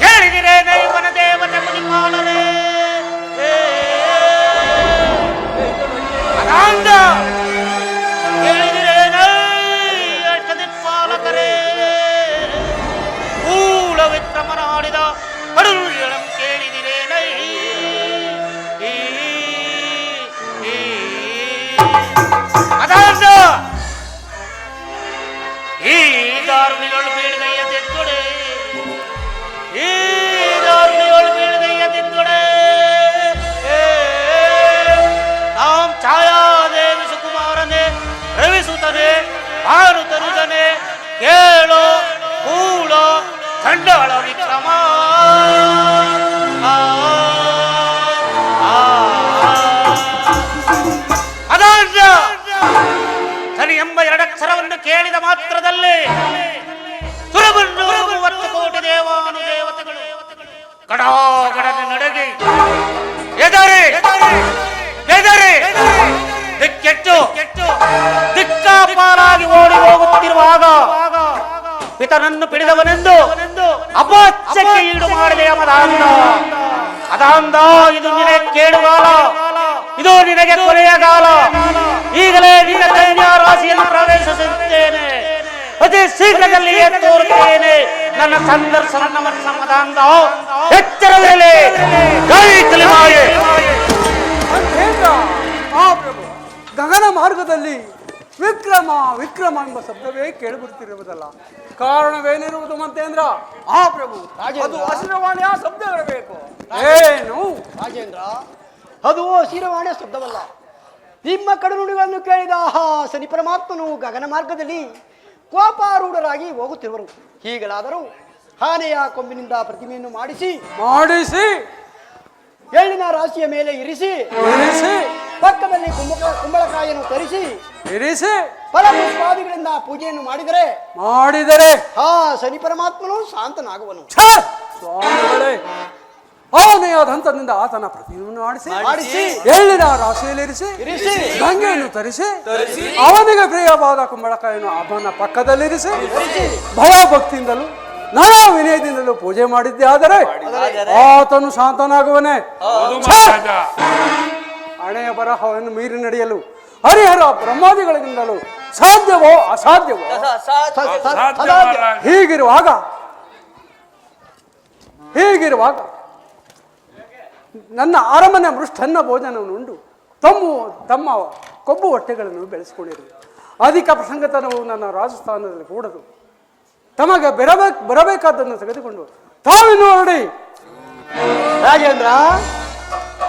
ಹೇಳಿದಿರೇ ನೈವನ ದೇವತೆ ಮುನಿಪಾಲರೇ, ಅದಾಂಡ ಹೇಳಿದಿರೇ ನೈಪಾಲಕರೇ, ಮೂಲ ವಿಕ್ರಮನಾಡಿದ ಕಡಲು ಎಳಂ ಕೇಳಿದಿರೇ ನೈ ಅದಾಂಡ ಈ ದಾರುಣಿಗಳು ಬೀಳ್ಗೈಯ ತೆತ್ತೊಡೆ, ಈ ದಾರುಣಿಗಳು ಬೀಳ್ಗೈಯ ತೆತ್ತೊಡೆ, ತಾಂ ಛಾಯಾದೇವಿ ಸುಕುಮಾರನೇ ರವಿಸುತ್ತನೆ ಭಾನುತನುಜನೆ ಕೇಳೋ ಕೂಳೋ ಚಂಡಾಳ ವಿಕ್ರಮ. ಅದಾಂಡ ಶನಿ ಎಂಬ ಎರಡಕ್ಷರವನ್ನು ಕೇಳಿದ ಮಾತ್ರದಲ್ಲಿ ಸುರಬನ್ನು 30 ಕೋಟಿ ದೇವಾನುದೇವತೆಗಳು ಕಡಾಗಡನೆ ನಡಗಿ ಎದರೆ ದಿಕ್ಕೆಟ್ಟು ದಿಕ್ಕಾಪಾಲಾಗಿ ಓಡಿ ಹೋಗುತ್ತಿರುವಾಗ ಪಿತನನ್ನು ಪಿಡಿದವನೆಂದು ಅಪಚ್ಚಕ್ಕೆ ಈಡು ಮಾಡಿದೆ ಅಮದಾಂಧ. ಅದಾಂಧ, ಇದು ನಿನಗೆ ಕೇಳುಗಾಲ, ಇದು ನಿನಗೆ ಕೊನೆಯ ಕಾಲ. ಈಗಲೇ ನಿನ್ನ ಕನ್ಯಾ ರಾಶಿಯನ್ನು ಪ್ರವೇಶಿಸುತ್ತೇನೆ, ಅತಿ ಶೀಘ್ರದಲ್ಲಿಯೇ ತೋರುತ್ತೇನೆ ನನ್ನ ಸಂದರ್ಶನ. ಮದಾಂಧ, ಎಚ್ಚರವಿರಲಿ. ಜೈ ಕಲಿಮಾಯೆ. ಮಹಾಪ್ರಭು, ಗಗನ ಮಾರ್ಗದಲ್ಲಿ ವಿಕ್ರಮ ವಿಕ್ರಮ ಎಂಬ ಶಬ್ದವೇ ಕೇಳಿಬರುತ್ತಿರುವುದಲ್ಲ, ಕಾರಣವೇನಿರುವುದು ಮಂತೇಂದ್ರ? ಮಹಾಪ್ರಭು, ಅದು ಅಸುರವಾಣಿಯ ಶಬ್ದವಿರಬೇಕು. ಏನು ರಾಜೇಂದ್ರ, ಅದು ಶಿರವಾಣಿಯ ಶಬ್ದವಲ್ಲ. ನಿಮ್ಮ ಕಡುನುಡಿಗಳನ್ನು ಕೇಳಿದ ಶನಿ ಪರಮಾತ್ಮನು ಗಗನ ಮಾರ್ಗದಲ್ಲಿ ಕೋಪಾರೂಢರಾಗಿ ಹೋಗುತ್ತಿರುವರು. ಹೀಗಳಾದರೂ ಆನೆಯ ಕೊಂಬಿನಿಂದ ಪ್ರತಿಮೆಯನ್ನು ಮಾಡಿಸಿ ಎಳ್ಳಿನ ರಾಶಿಯ ಮೇಲೆ ಇರಿಸಿ ಪಕ್ಕದಲ್ಲಿ ಕುಂಬಳಕಾಯಿಯನ್ನು ತರಿಸಿ ಫಲಪುಷ್ಪಾದಿಗಳಿಂದ ಪೂಜೆಯನ್ನು ಮಾಡಿದರೆ ಶನಿ ಪರಮಾತ್ಮನು ಶಾಂತನಾಗುವನು. ಸ್ವಾಮಿಗಳೇ, ಆನೆಯ ದಂತದಿಂದ ಆತನ ಪ್ರತಿಮೆಯನ್ನು ಮಾಡಿಸಿ ಎಳ್ಳಿನ ರಾಶಿಯಲ್ಲಿರಿಸಿ ಗಂಗೆಯನ್ನು ತರಿಸಿ ಅವನಿಗೆ ಪ್ರಿಯವಾದ ಕುಂಬಳಕಾಯನ್ನು ಅವನ ಪಕ್ಕದಲ್ಲಿರಿಸಿ ಭಯಭಕ್ತಿಯಿಂದಲೂ ನಾನಾ ವಿನಯದಿಂದಲೂ ಪೂಜೆ ಮಾಡಿದ್ದೆ ಆದರೆ ಆತನು ಶಾಂತನಾಗುವನೇ. ಹಣೆಯ ಬರಹವನ್ನು ಮೀರಿ ನಡೆಯಲು ಹರಿಹರ ಬ್ರಹ್ಮಾದಿಗಳಿಂದಲೂ ಸಾಧ್ಯವೋ ಅಸಾಧ್ಯವೋ? ಹೀಗಿರುವಾಗ ನನ್ನ ಅರಮನೆ ಮೃಷ್ಟನ್ನ ಭೋಜನವನ್ನು ಉಂಡು ತಮ್ಮ ಕೊಬ್ಬು ಹೊಟ್ಟೆಗಳನ್ನು ಬೆಳೆಸಿಕೊಂಡಿರು. ಅಧಿಕ ಪ್ರಸಂಗತನವು ನನ್ನ ರಾಜಸ್ಥಾನದಲ್ಲಿ ಕೂಡದು. ತಮಗೆ ಬರಬೇಕಾದ್ದನ್ನು ತೆಗೆದುಕೊಂಡು ತಾವಿನ್ನು ಹೊರಡಿ. ರಾಜೇಂದ್ರ,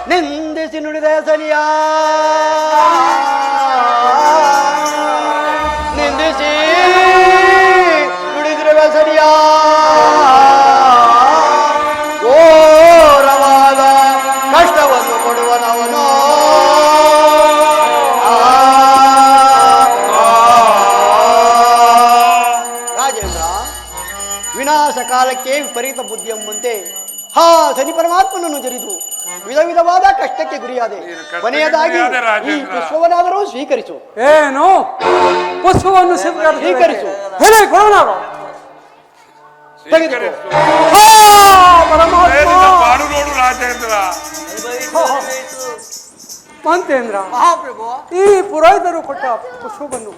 ನಿಂದಿಸಿ ನುಡಿದ ಸನಿಯ ನಿಂದಿಸಿ ನುಡಿದಿರುವ ಸನಿಯ ಘೋರವಾದ ಕಷ್ಟವನ್ನು ಕೊಡುವನವನು. ರಾಜೇಂದ್ರ, ವಿನಾಶ ಕಾಲಕ್ಕೆ ವಿಪರೀತ ಬುದ್ಧಿ ಎಂಬಂತೆ ಶನಿ ಪರಮಾತ್ಮನನ್ನು ಜರಿದು ವಿಧ ವಿಧವಾದ ಕಷ್ಟಕ್ಕೆ ಗುರಿಯಾದೆ. ಕೊನೆಯದಾಗಿ ಈ ಪುಷ್ಪವನ್ನಾದರೂ ಸ್ವೀಕರಿಸು. ಏನು ಪುಷ್ಪವನ್ನು ಸ್ವೀಕರಿಸು? ಮಂತೇಂದ್ರ, ಈ ಪುರೋಹಿತರು ಕೊಟ್ಟ ಪುಷ್ಪವನ್ನು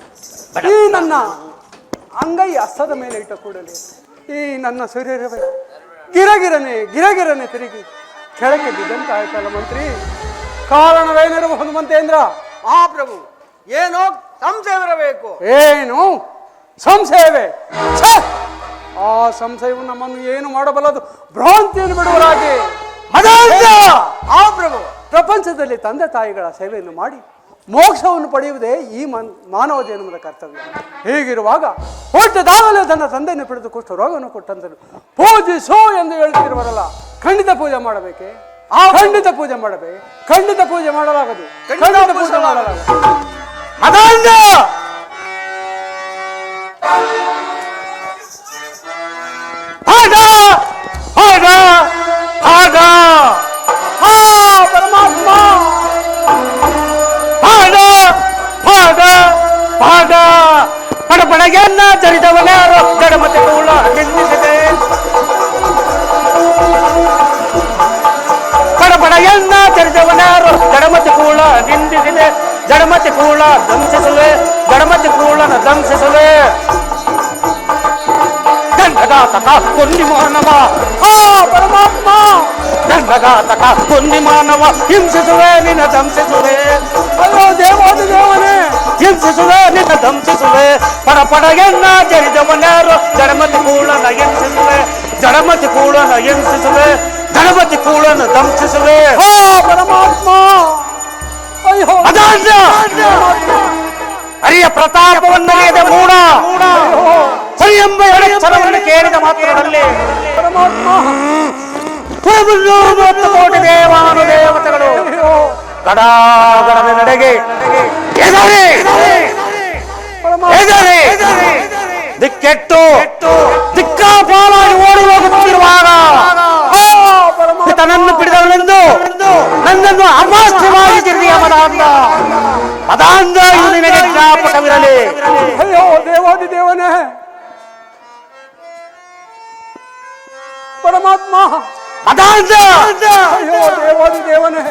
ಈ ನನ್ನ ಅಂಗೈ ಹಸ್ತದ ಮೇಲೆ ಇಟ್ಟ ಕೂಡಲೇ ಈ ನನ್ನ ಶರೀರವೇ ಗಿರಗಿರನೆ ತಿರುಗಿ ಕೆಳಕ್ಕೆ ಬಿದ್ದಂತ ಆಯ್ತಲ್ಲ ಮಂತ್ರಿ. ಕಾರಣವೇನಿರಬಹುದು ಹನುಮಂತೇಂದ್ರ? ಮಹಾಪ್ರಭು, ಏನೋ ಸಂಶಯವಿರಬೇಕು. ಏನು ಸಂಶಯವೇ? ಛೆ! ಆ ಸಂಶಯವು ನಮ್ಮನ್ನು ಏನು ಮಾಡಬಲ್ಲದು? ಭ್ರಾಂತಿಯನ್ನು ಬಿಡುವರಾಗಿ ಮಹಾಪ್ರಭು, ಪ್ರಪಂಚದಲ್ಲಿ ತಂದೆ ತಾಯಿಗಳ ಸೇವೆಯನ್ನು ಮಾಡಿ ಮೋಕ್ಷವನ್ನು ಪಡೆಯುವುದೇ ಈ ಮಾನವ ಜನ್ಮದ ಕರ್ತವ್ಯ. ಹೀಗಿರುವಾಗ ಹುಟ್ಟದಾಗಲೇ ತನ್ನ ತಂದೆಯನ್ನು ಪಡೆದು ಕುಷ್ಠ ರೋಗವನ್ನು ಕೊಟ್ಟಂತನು ಪೂಜಿಸೋ ಎಂದು ಹೇಳ್ತಿರುವರಲ್ಲ, ಖಂಡಿತ ಪೂಜೆ ಮಾಡಬೇಕೆ? ಖಂಡಿತ ಪೂಜೆ ಮಾಡಬೇಕು. ಖಂಡಿತ ಪೂಜೆ ಮಾಡಲಾಗದು. ಖಂಡಿತ ಪೂಜೆ ಮಾಡಲಾಗದು. ಪರಮಾತ್ಮ ಪಡಪಡಗೆಲ್ಲ ಚರಿತವನ್ಯಾರೋ ಜಡಮತಿ ಕೂಳ ನಿಂದಿಸಿದೆ. ಪಡಪಡಗೆಲ್ಲ ಚರಿತವನ್ಯಾರೋ ಜಡಮತಿ ಕೂಳ ನಿಂದಿಸಿದೆ. ಜಡಮತಿ ಕೂಳ ದಂಸಿಸುವೆ, ಜಡಮತಿ ಕೂಳನ ದಂಸಿಸುವೆ. ದಂಡಗಾತಕ ಕೊಂದಿ ಮಾನವ, ಪರಮಾತ್ಮ ದಂಡಗಾತಕ ಕೊಂದಿ ಮಾನವ, ಹಿಂಸಿಸುವೆ ನಿನ್ನ ದಂಸಿಸುವೆ. ಅಯ್ಯೋ ದೇವಾದಿ ದೇವನೇ, ಹಿಂಸಿಸುವೆ ನಿನ್ನ ದಂಸಿಸುವೆ. ಪಡಪಡಗೆನ್ನ ಜರಿದವನ್ಯಾರು ಜಡಮತಿ ಕೂಳನ ಹಿಂಸಿಸುವೆ. ಜಡಮತಿ ಕೂಳನ ಹಿಂಸಿಸುವೆ, ಜಡಮತಿ ಕೂಳನ ದಂಸಿಸುವೆ. ಪರಮಾತ್ಮ ಅಯ್ಯೋ ಹರಿಯ ಪ್ರತಾಪವನ್ನರಿಯದ ಮೂಡ ಸರಿ ಎಂಬ ಎಡಚರವನ್ನು ಕೇಳಿದ ಮಾತ್ರದಲ್ಲಿ ಪರಮಾತ್ಮ 30 ಕೋಟಿ ದೇವಾನುದೇವತೆಗಳು ಗಡಗಡದ ನಡೆಗೆ ದಿಕ್ಕೆಟ್ಟು ದಿಕ್ಕಾಪಾಲಾಗಿ ಓಡಿ ಹೋಗುತ್ತಿರುವಾಗ ತನ್ನನ್ನು ಬಿಡಿದವನೆಂದು ನನ್ನನ್ನು ಅಮಾಸ್ಯವಾಗಿ ತಿರುಗಿ ಮದಾಂಧ ಮದಾಂಧ ಇದು ನಿನಗೆ ಜ್ಞಾಪಕವಿರಲಿ. ಅಯ್ಯೋ ದೇವಾದಿ ದೇವನೇ, ಪರಮಾತ್ಮ ಮದಾಂಧ ಅಯ್ಯೋ ದೇವಾದಿ ದೇವನೇ,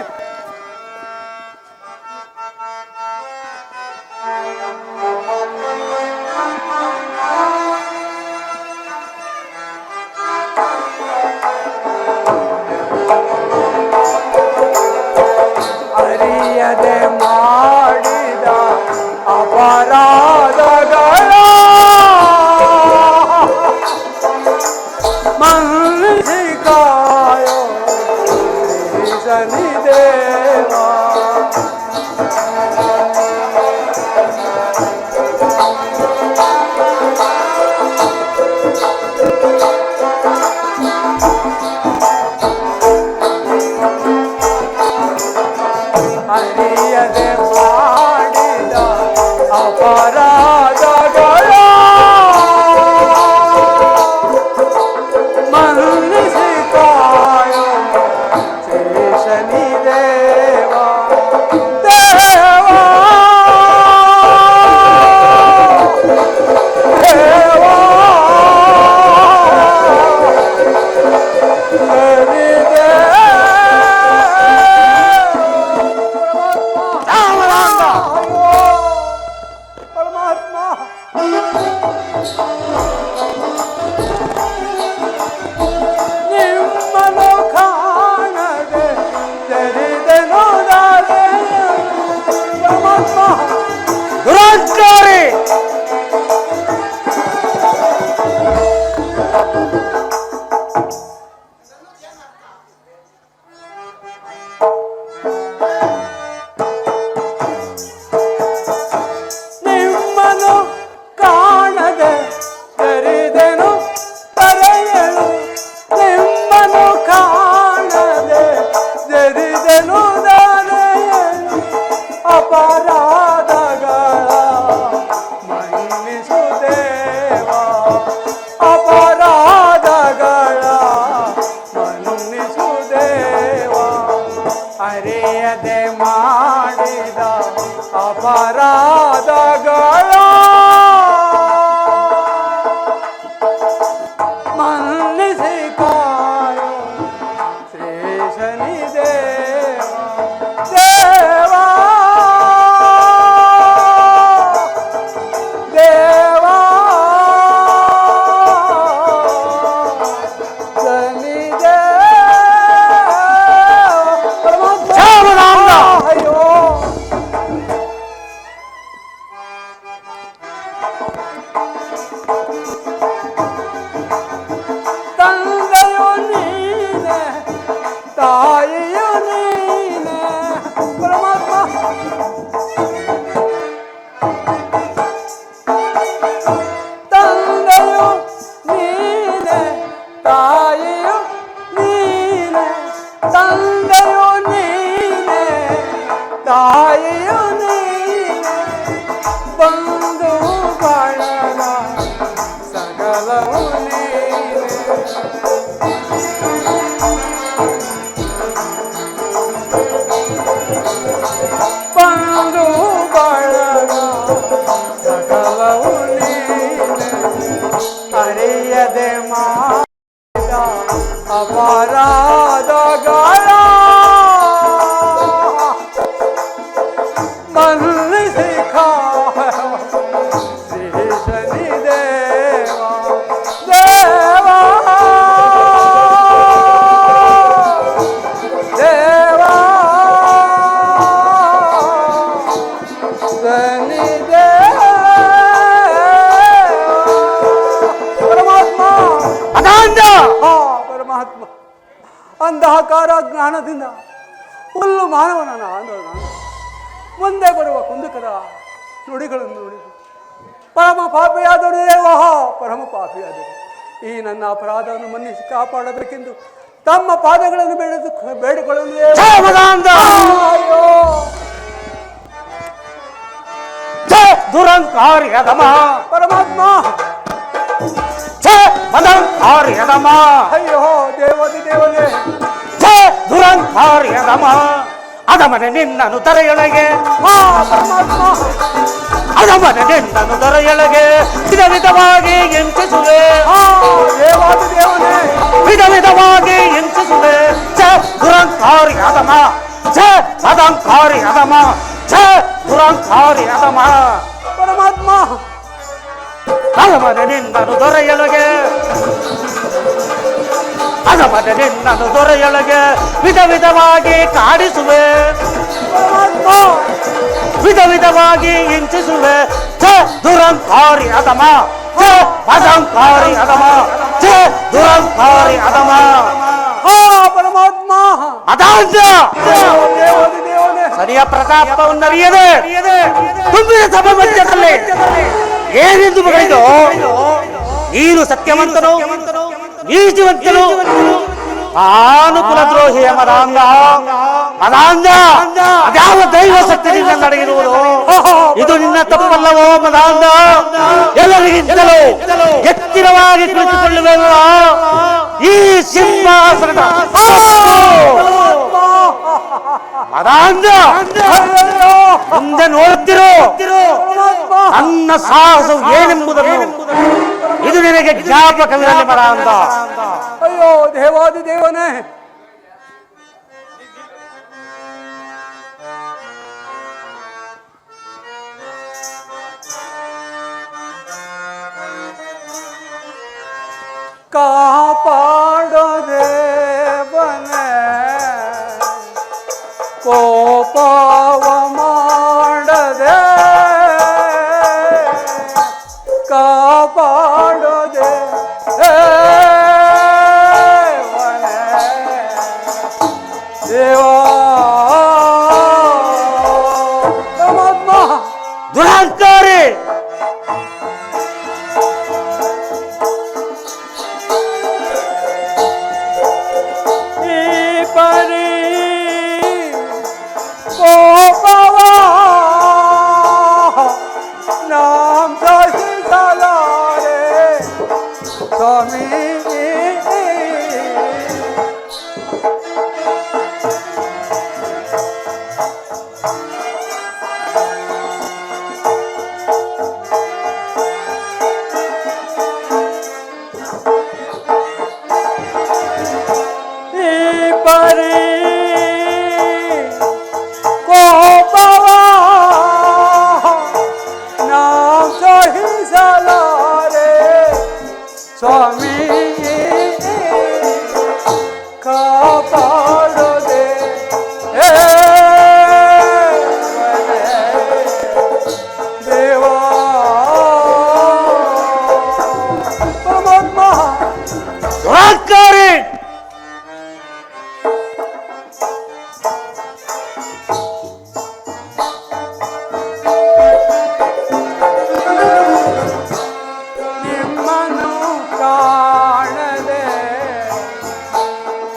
ಅರಿಯದೆ ಮಾಡಿದ ಅಪರಾಧಗಳ ಮನ್ನಿಸಿಕಾಯೋ ಶನಿ ದೇವಾ. ಅರಿಯದೆ ಮಾಡಿದ ಅಪರಾಧಗಳ ಮನ್ನಿಸಿಕಾಯೋ ಶನಿ ದೇವಾ. ದೇವಾ ದೇವಾ ಹರಿ ಪರಮಾತ್ಮ ನಿಮ್ಮನು ಕಾಣದೆ ಜರಿದೆನು ಪರಮಾತ್ಮ ದುರಾಚಾರಿ ನಿಮ್ಮನು ಕಾಣದೆ ಜರಿದೆನು ತರೆಯಲು. ನಿಮ್ಮನು ಕಾಣದೆ ಜರಿದೆನು ತರೆಯಲು. ಅಪರಾಧಗಳ ಮನ್ನಿಸು ದೇವಾ. ಅಪರಾಧಗಳ ಮನ್ನಿಸು ದೇವಾ. ಅರಿಯದೆ ಮಾಡಿದ ಅಪರಾಧಗಳ ಮನ್ನಿಸಿಕಾಯೋ ಶ್ರೀ ಶನಿ ದೇವಾ. ದೇವಾ ದೇವಾ ಶನಿ ದೇವ. ಪರಮಾತ್ಮ ಶನಿದೇವ ಪರಮಾತ್ಮ ಅದಾಂಧ ಹಾ ಪರಮಾತ್ಮ ಅಂಧಕಾರ ಜ್ಞಾನದಿಂದ ಹುಲ್ಲು ಮಾನವನ ಮುಂದೆ ಬರುವ ಕುಂದುಕರ ನುಡಿಗಳನ್ನು ನುಡಿದು ಪರಮ ಪಾಪಿಯಾದನು ದೇವಹ ಪರಮ ಪಾಪಿಯಾದನು. ಈ ನನ್ನ ಅಪರಾಧವನ್ನು ಮನ್ನಿಸಿ ಕಾಪಾಡಬೇಕೆಂದು ತಮ್ಮ ಪಾದಗಳನ್ನು ಬೇಡಿಕೊಳ್ಳಲು ಅಯ್ಯೋ ದುರಂಕಾರಿ ಅದಮ ಪರಮಾತ್ಮ ಮದಂಕಾರಿ ಅದಮ ಅಯ್ಯೋ ದೇವದಿ ದೇವನೇ ದುರಂಕಾರಿ ಅದಮ ಅದಮನೆ ನಿನ್ನನು ತರೆಯೊಳಗೆ ಪರಮಾತ್ಮ ಅದಮನೆ ನಿನ್ನನು ತರೆಯೊಳಗೆ ವಿಧ ವಿಧವಾಗಿ ಎಂಚಿಸುವೆ ದೇವಾದಿ ದೇವನೇ ವಿಧ ವಿಧವಾಗಿ ಎಂಚಿಸುವೆ ದುರಂಕಾರಿ ಅದಮ ಮದಂಕಾರಿ ಅದಮ ದುರಂಕಾರಿ ಅದಮ ಪರಮಾತ್ಮ ಅದಮನೆ ನಿನ್ನನು ದೊರೆಯೊಳಗೆ ಅದಮನೆ ನಿನ್ನನು ದೊರೆಯೊಳಗೆ ವಿಧ ವಿಧವಾಗಿ ಕಾಡಿಸುವೆ ಪರಮಾತ್ಮ ವಿಧ ವಿಧವಾಗಿ ಹಿಂಸಿಸುವೆ ದುರಂಕಾರಿ ಅದಮ ಮದಂಕಾರಿ ಅದಮ ದುರಂಕಾರಿ ಅದಮ ಪರಮಾತ್ಮ ಅದಾಂಧ ದೇವಾದಿ ದೇವನೇ ಸರಿಯ ಪ್ರತಾಪವನ್ನರಿಯದೆ ತುಂಬಿದ ಸಭೆ ಮಧ್ಯದಲ್ಲಿ ಏನೆಂದು ಬಗಳಿದು ನೀನು ಸತ್ಯವಂತನು ನೀತಿವಂತನು ಆನುಕುಲ ದ್ರೋಹಿಯ ಮದಾಂಧ ಮದಾಂಧ ಅದ್ಯಾವ ದೈವ ಶಕ್ತಿಯಿಂದ ನಡೆಯಿರುವುದು ಇದು ನಿನ್ನ ತಪ್ಪಲ್ಲವೋ ಮದಾಂಧ ಎಲ್ಲರಿಗಿಂತಲೂ ಎತ್ತಿರವಾಗಿ ಕುಳಿತುಕೊಳ್ಳುವೆವು ಈ ಸಿಂಹಾಸನದ ಮದಾಂಧ ಮುಂದೆ ನೋಡುತ್ತಿರೋ ನನ್ನ ಸಾಹಸವು ಏನೆಂಬುದನ್ನು ಇದು ನಿನಗೆ ಜ್ಞಾಪಕವಿರಲಿ ಮದಾಂಧ. ಅಯ್ಯೋ ದೇವಾದಿ ದೇವನೇ ಕಾಪಾಡೋ ದೇವನೇ ಕೋಪವ ಮಾಡದೆ ಕಾಪಾಡೋ ದೇವನೇ ದೇವಾ ಪರಮಾತ್ಮ ದುರಹಂಕಾರಿ ಈ ಪರಿ ಕೋಪವ ನಾಮ ಸಹಿಸಲಾರೆ ಸ್ವಾಮಿ ಈ ಪರಿ ಕೋಪವ ನಾಮ ಸಹಿಸಲಾರೆ ಸ್ವಾಮಿ ಕಾಪಾಡೋದೆ ದೇವಾ ಪರಮಾತ್ಮ ದುರಹಂಕಾರಿ ನಿಮ್ಮನ್ನು ಕಾಣದೆ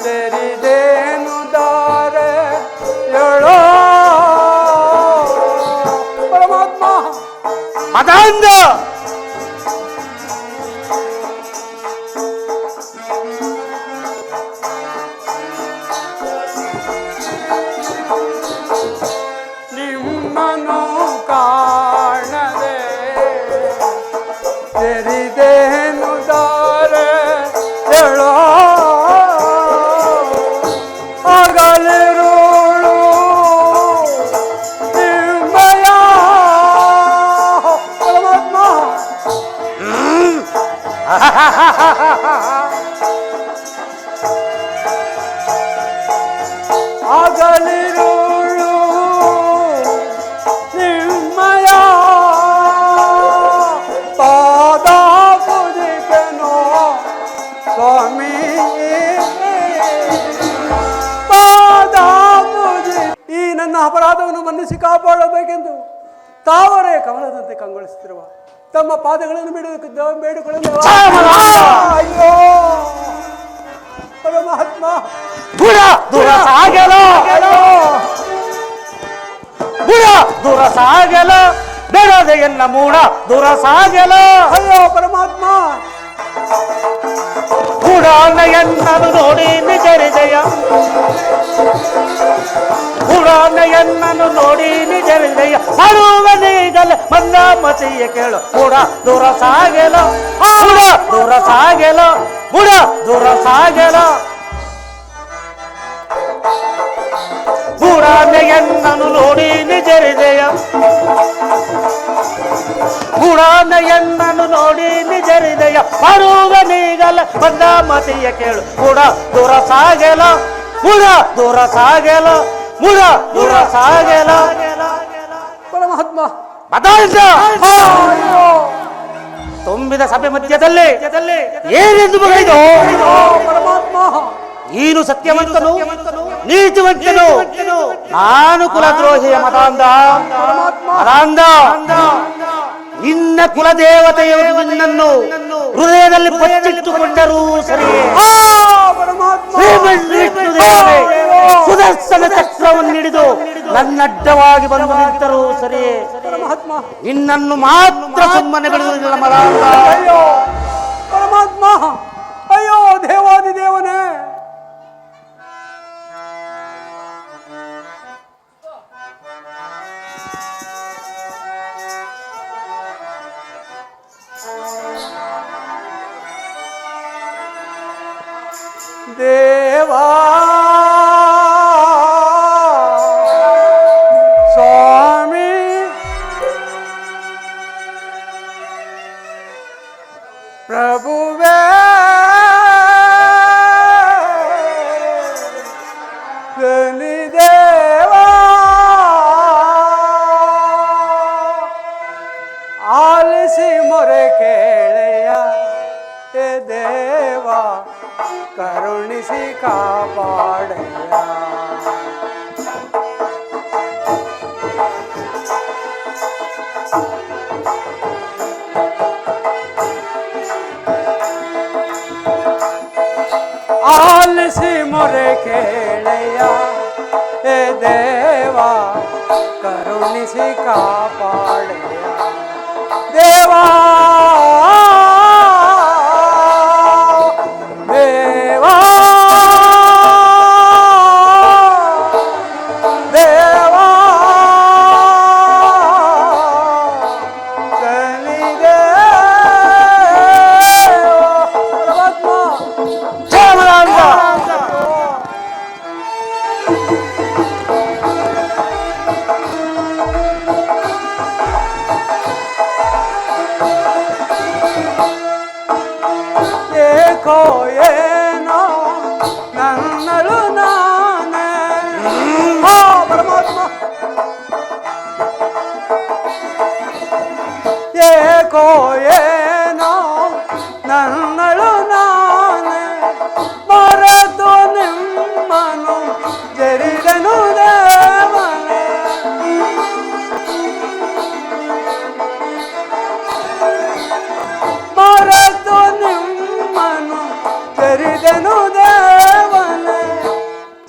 ತೆರಿದೇನು ದಾರೆ ಹೇಳೋ ಪರಮಾತ್ಮ ಮದಾಂಧ ನಿಮ್ಮನ್ನು ಕಾಣದೆ ತೆರಿದೇನು ದಾರೆ ಹೇಳೋ ಆಗಲಿರುಳು ನಿಮ್ಮಯ ಪರಮಾತ್ಮ ಆಗಲಿರುಳು ನಿಮ್ಮಯ ಪಾಲಿಸಿ ಕಾಪಾಡಬೇಕೆಂದು ತಾವರೇ ಕಮಲದಂತೆ ಕಂಗೊಳಿಸುತ್ತಿರುವ ತಮ್ಮ ಪಾದಗಳನ್ನು ಬೇಡಿಕೊಳ್ಳಲು ಅಯ್ಯೋ ಪರಮಾತ್ಮ ದೂರ ಸಾಗಲು ದೂರ ಸಾಗಲು ಬೇಡದೆ ಎನ್ನ ಮೂಡ ದೂರ ಸಾಗಲು ಅಯ್ಯೋ ಪರಮಾತ್ಮ ಮೂಡಾನ ಎನ್ನನು ನೋಡಿ ನಿಜ ಹೃದಯ ಮೂಡಾನ ಎನ್ನನು ನೋಡಿ ನಿಜ ಹೃದಯ ಮಾಡುವನೀಗಲ ಮಂದ ಮತಿಯ ಕೇಳು ಮೂಡ ದೂರ ಸಾಗಲು ಮೂಡ ದೂರ ಸಾಗಲು ಮೂಡ ದೂರ ಸಾಗಲು ಮೂಡಾನ ಎನ್ನನು ನೋಡಿ ನಿಜ ಹೃದಯ ಮೂಡಾನ ಎನ್ನನು ನೋಡಿ ನಿಜ ಹೃದಯ ಮಾಡುವನೀಗಲ ಮಂದ ಮತಿಯ ಕೇಳು ಮೂಡ ದೂರ ಸಾಗಲ ಮೂಡ ದೂರ ಸಾಗಲ ಮೂಡ ದೂರ ಸಾಗಲ ಪರಮಾತ್ಮ ತುಂಬಿದ ಸಭೆ ಮಧ್ಯದಲ್ಲಿ ಏನೆಂದು ಬಗೆದು ಪರಮಾತ್ಮ ನೀನು ಸತ್ಯವಂತನು ನೀತಿವಂತನು ನಾನು ಕುಲದ್ರೋಹಿಯ ಮತಾಂಧ ನಿನ್ನ ಕುಲದೇವತೆಯವರು ನಿನ್ನನ್ನು ಹೃದಯದಲ್ಲಿ ಬಚ್ಚಿಟ್ಟುಕೊಂಡರೂ ಸರಿಯೇ ಸುದರ್ಶನ ಚಕ್ರವನ್ನು ಹಿಡಿದು ನನ್ನಡ್ಡವಾಗಿ ಬಂದು ನಿಂತರೂ ಸರಿಯೇ ನಿನ್ನನ್ನು ಮಾತ್ರ ಸುಮ್ಮನೆ ಬಿಡುವುದಿಲ್ಲ ಮತಾಂಧ. ಪರಮಾತ್ಮ ಅಯ್ಯೋ ದೇವಾದಿ ದೇವನೇ ದೇವಾ ಸ್ವಾಮಿ ಪ್ರಭುವೇ ಶನಿದೇವಾ ಆಲಿಸಿ ಮೊರೆ ಕೇಳೆಯ ಹೇ ದೇವಾ ಕರುಣಿಸಿ ಕಾಪಾಡೆಯ ಆಲಿಸಿ ಮೊರೆ ಕೇಳೆಯ ಹೇ ದೇವಾ ಕರುಣಿಸಿ ಕಾಪಾಡೆಯ ದೇವಾ ದೇವಾ ದೇವಾ ಶನಿದೇವ ಪರಮಾತ್ಮ ಏಕೋ ಏನೋ ನನ್ನಲು ನಾನೇ ಪರಮಾತ್ಮ ಏಕೋ ಏನೋ ನನ್ನಳು ನಾನೇ ಮರೆತು ನಿಮ್ಮನು ಜರಿದನು ದೇವನೇ ಮರೆತು ನಿಮ್ಮನು ಜರಿದನು ದೇವನೇ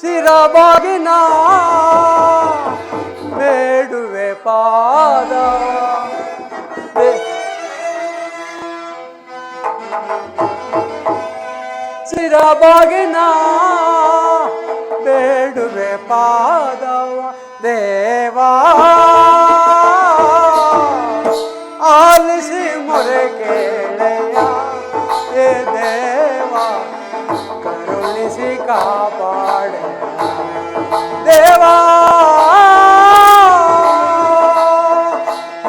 ಶಿರಬಾಗಿನ ಬೇಡುವೆ ಪಾದ ಶಿರಬಾಗಿನ ಬೇಡುವೆ ಪಾದವ ದೇವಾ ಆಲಿಸಿ ಮೊರೆ ಕೇಳೆಯ ಹೇ ದೇವಾ ಕರುಣಿಸಿ ಕಾಪಾಡೆ ದೇವಾ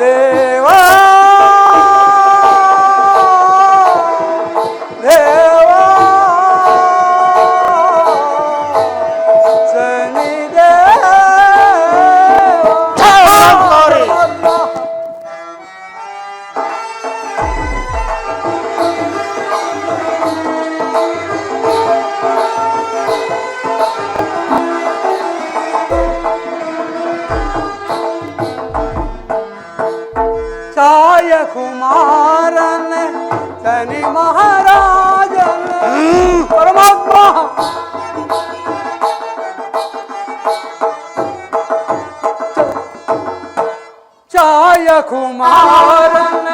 ದೇವಾ ದೇವಾ ಶನಿದೇವ ಚಾಯ ಕುಮಾರನ ಶನಿ ಮಹಾರಾಜನ ಪರಮಾತ್ಮ ಚಾಯ ಕುಮಾರನ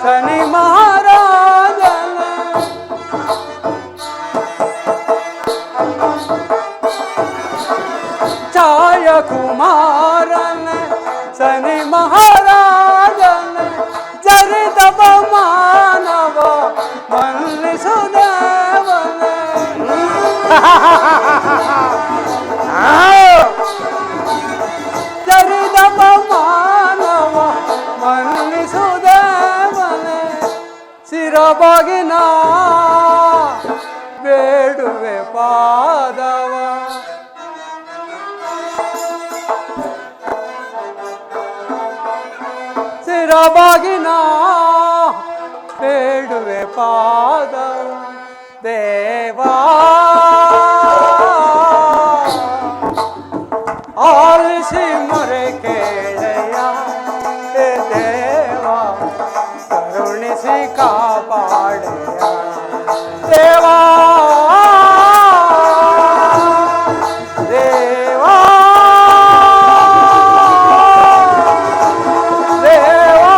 ಶನಿ ಮಹಾರಾಜನ ಚಾಯ ಕುಮಾರನ ಶನಿ ಮಹಾರಾಜನ ಚರಿತ ಮಾನವ ಮನ್ನಿಸುದೇವನ ಚರಿತ ಮಾನವ ಮನ್ನಿಸುದೇವನ ಶಿರಬಾಗಿನ ಬೇಡುವೆ ಪಾದವ ಶಿರಬಾಗಿನ ಬೇಡುವೆ ಪಾದ ದೇವಾ ಆಲಿಸಿ ಮೊರೆ ಕೇಳೆಯ ದೇವ ಕರುಣಿಸಿ ಕಾಪಾಡೆಯ ದೇವಾ ದೇವಾ ದೇವಾ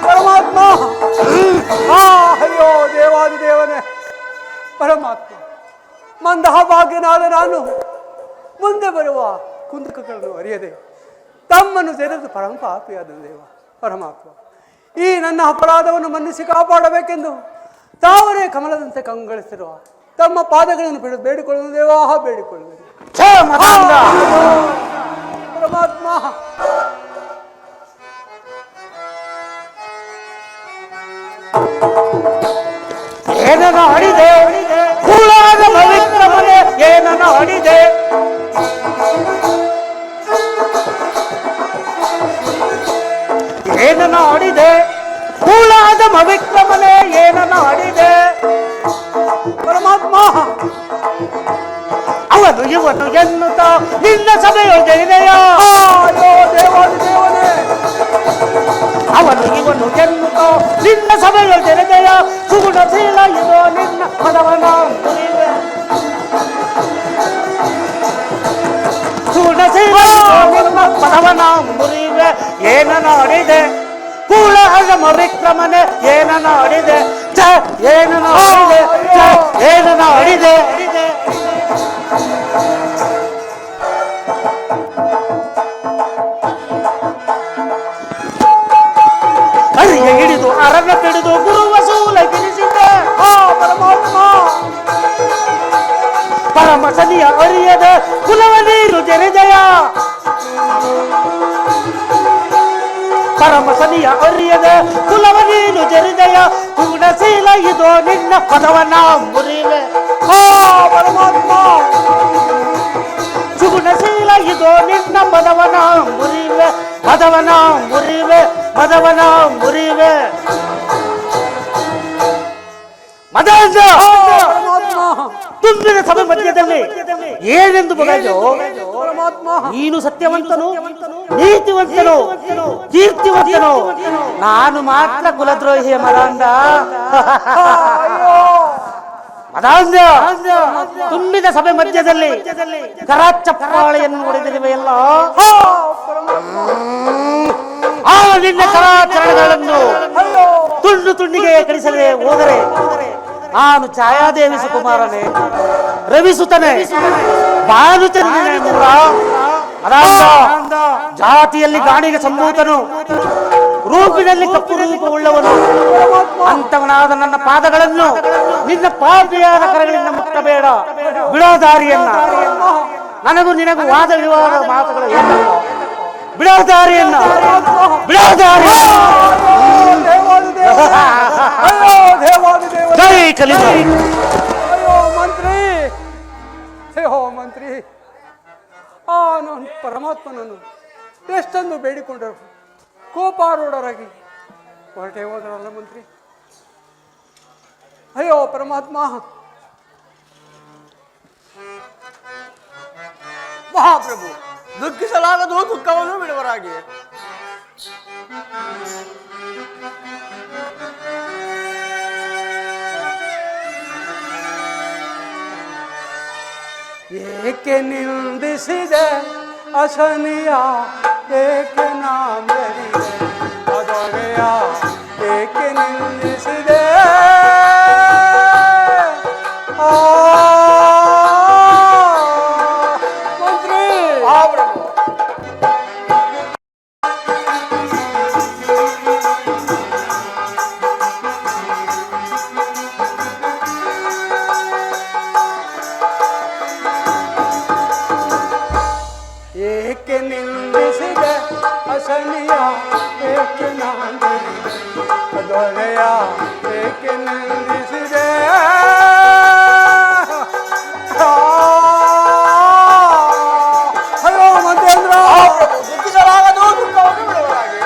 ಪರಮಾತ್ಮ ಅಯ್ಯೋ ದೇವಾದಿದೇವನೇ ಪರಮಾತ್ಮ ಮಂದಭಾಗ್ಯನಾದ ನಾನು ಮುಂದೆ ಬರುವ ಕುಂದಕಗಳನ್ನು ಅರಿಯದೆ ತಮ್ಮನ್ನು ತೆರೆದು ಪರಮಪಾಪಿಯಾದ ದೇವ ಪರಮಾತ್ಮ ಈ ನನ್ನ ಅಪರಾಧವನ್ನು ಮನ್ನಿಸಿ ಕಾಪಾಡಬೇಕೆಂದು ತಾವರೇ ಕಮಲದಂತೆ ಕಂಗೊಳಿಸಿರುವ ತಮ್ಮ ಪಾದಗಳನ್ನು ಬೇಡಿಕೊಳ್ಳುವುದು ದೇವಾ ಬೇಡಿಕೊಳ್ಳುವುದು ಪರಮಾತ್ಮ ಏನನ ಆಡಿದೆ ಕುಳಾದ ಪವಿತ್ರ ಮನೆ ಏನನ ಆಡಿದೆ ಏನನ ಆಡಿದೆ ಕುಳಾದ ಪವಿತ್ರ ಮನೆ ಏನನ ಆಡಿದೆ ಪರಮಾತ್ಮ ಅವನು ಇವನು ಎನ್ನುತ್ತಾ ನಿನ್ನ ಸಭೆಯೊಳಗೆದೆಯಾ ದೇವಾದಿದೇವನೇ ಅವನು ಇವನು ಎನ್ನುತ್ತಾ ನಿನ್ನ ಸಭೆಯೊಳಗೆದೆಯ ಸುಗುಣಶೀಲ ಇದೋ ನಿನ್ನ ಪದವನ ಮುರಿವೆ ಸುಗುಣಶೀಲ ನಿನ್ನ ಪದವನ ಮುರಿವೆ ಏನನ ಆಡಿದೆ ಕೂಳಹಮ ವಿಕ್ರಮನೆ ಏನನ ಆಡಿದೆ ಚ ಏನನ ಆಡಿದೆ ಚ ಏನನ ಆಡಿದೆ ಅರಿಯ ಹಿಡಿದು ಅರಣ್ಯ ಪಿಡಿದು ಗುರು ವಸೂಲ ಗಿರಿಸಿದ್ದೆ ಪರಮಾತ್ಮ ಪರಮ ಸನಿಯ ಅರಿಯದ ಕುಲವ ನೀರು ಜರಿದಯ ಪರಮ ಸನಿಯ ಅರಿಯದ ಕುಲವ ನೀರು ಜರಿದಯ ಗುಣಶೀಲ ಇದೋ ನಿನ್ನ ಪದವನ ಮುರಿವೆ ಪರಮಾತ್ಮ ಸುಗುಣಶೀಲ ಇದೋ ನಿನ್ನ ಪದವನ ಮುರಿವೆ ಪದವನ ಮುರಿವೆ ಮದವನ ಮುರಿವೆ ಮದವಂತ ತುಂಬಿದ ಸಭೆ ಮಧ್ಯದಲ್ಲಿ ಏನೆಂದು ಬಗೆಯೋ ಪರಮಾತ್ಮ ನೀನು ಸತ್ಯವಂತನು ನೀತಿವಂತನು ಕೀರ್ತಿವಂತನು ನಾನು ಮಾತ್ರ ಕುಲದ್ರೋಹಿಯ ಮದಾಂಧ ಮದಾಂಧ ತುಂಬಿದ ಸಭೆ ಮಧ್ಯದಲ್ಲಿ ಕರಾಚಪ್ಪಾಳೆಯನ್ನು ಹೊಡೆದಿರುವೆಯಲ್ಲ ಆ ನಿನ್ನ ಕರಾಚರಣೆಗಳನ್ನು ತುಂಡು ತುಂಡಿಗೆ ಕಳಿಸದೆ ಹೋದರೆ ನಾನು ಛಾಯಾದೇವಿ ಸುಕುಮಾರನೇ ರವಿಸುತ್ತನೆ ಬಾನುತ್ತನೆ ಜಾತಿಯಲ್ಲಿ ಗಾಣಿಗೆ ಸಂಭೂತನು ರೂಪಿನಲ್ಲಿ ಕಪ್ಪು ರೂಪವುಳ್ಳವನು ಅಂತವನಾದ ನನ್ನ ಪಾದಗಳನ್ನು ನಿನ್ನ ಪಾಪಿಯಾದ ಕರಗಳಿಂದ ಮುಟ್ಟಬೇಡ ಬಿಡೋ ದಾರಿಯನ್ನ ನನಗೂ ನಿನಗೂ ವಾದ ವಿವಾದ ಮಾತುಗಳು ಬಿಡೋ ದಾರಿಯನ್ನ ಬಿಡೋ ದಾರಿ ಜೈ ಕಲಿತ ಅಯ್ಯೋ ಮಂತ್ರಿ ಅಯ್ಯೋ ಮಂತ್ರಿ ನಾನು ಪರಮಾತ್ಮನನ್ನು ಎಷ್ಟೊಂದು ಬೇಡಿಕೊಂಡರು ಕೋಪಾರೂಢರಾಗಿ ಹೊರಟೆ ಹೋದರಲ್ಲ ಮಂತ್ರಿ. ಅಯ್ಯೋ ಪರಮಾತ್ಮ ಮಹಾಪ್ರಭು ದುಃಖಿಸಲಾಗದು ದುಃಖವನ್ನು ಬಿಡುವರಾಗಿ. ಏಕೆ ನಿಂದಿಸಿದೆ ಅಶನಿಯ, ಏಕೆ ನಾಂದರಿದೆ ಅದೊರೆಯ, ಏಕೆ ನಿಂದಿಸಿದೆ ಮಂತ್ರಿ. ಏಕೆ ನಿಂದಿಸಿದೆ ಅಸಲಿಯ, ಏಕೆ ನಾಂದರಿದೆ ಅದೊರೆಯ, ಏಕೆ ನಿಂದಿಸಿದೆ ಹಲೋ ಮಂತೇಂದ್ರ. ದುಃಖಿಸಲಾಗದು ದುಃಖವನ್ನು ಬಿಡುವರಾಗಿ.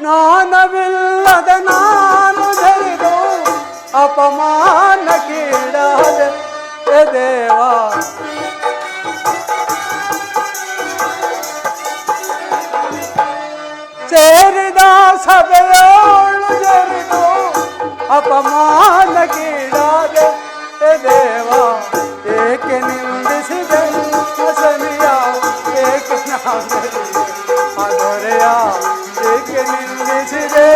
ಜ್ಞಾನವಿಲ್ಲದ ನಾನು ಧರಿದು ಅಪಮಾನಕ್ಕೀಡಾದೆ ಹೇ ದೇವ. ಸೇರಿದ ಸಭೆಯೋಳು ಜರಿದು ಅಪಮಾನಕ್ಕೀಡಾದೆ ಹೇ ದೇವ. ಏಕೆ ನಿಂದಿಸಿದೆ ಅಸಲಿಯ, ಏಕೆ ನಾಂದರಿದೆ ಅದೊರೆಯ, ಏಕೆ ನಿಂದಿಸಿದೆ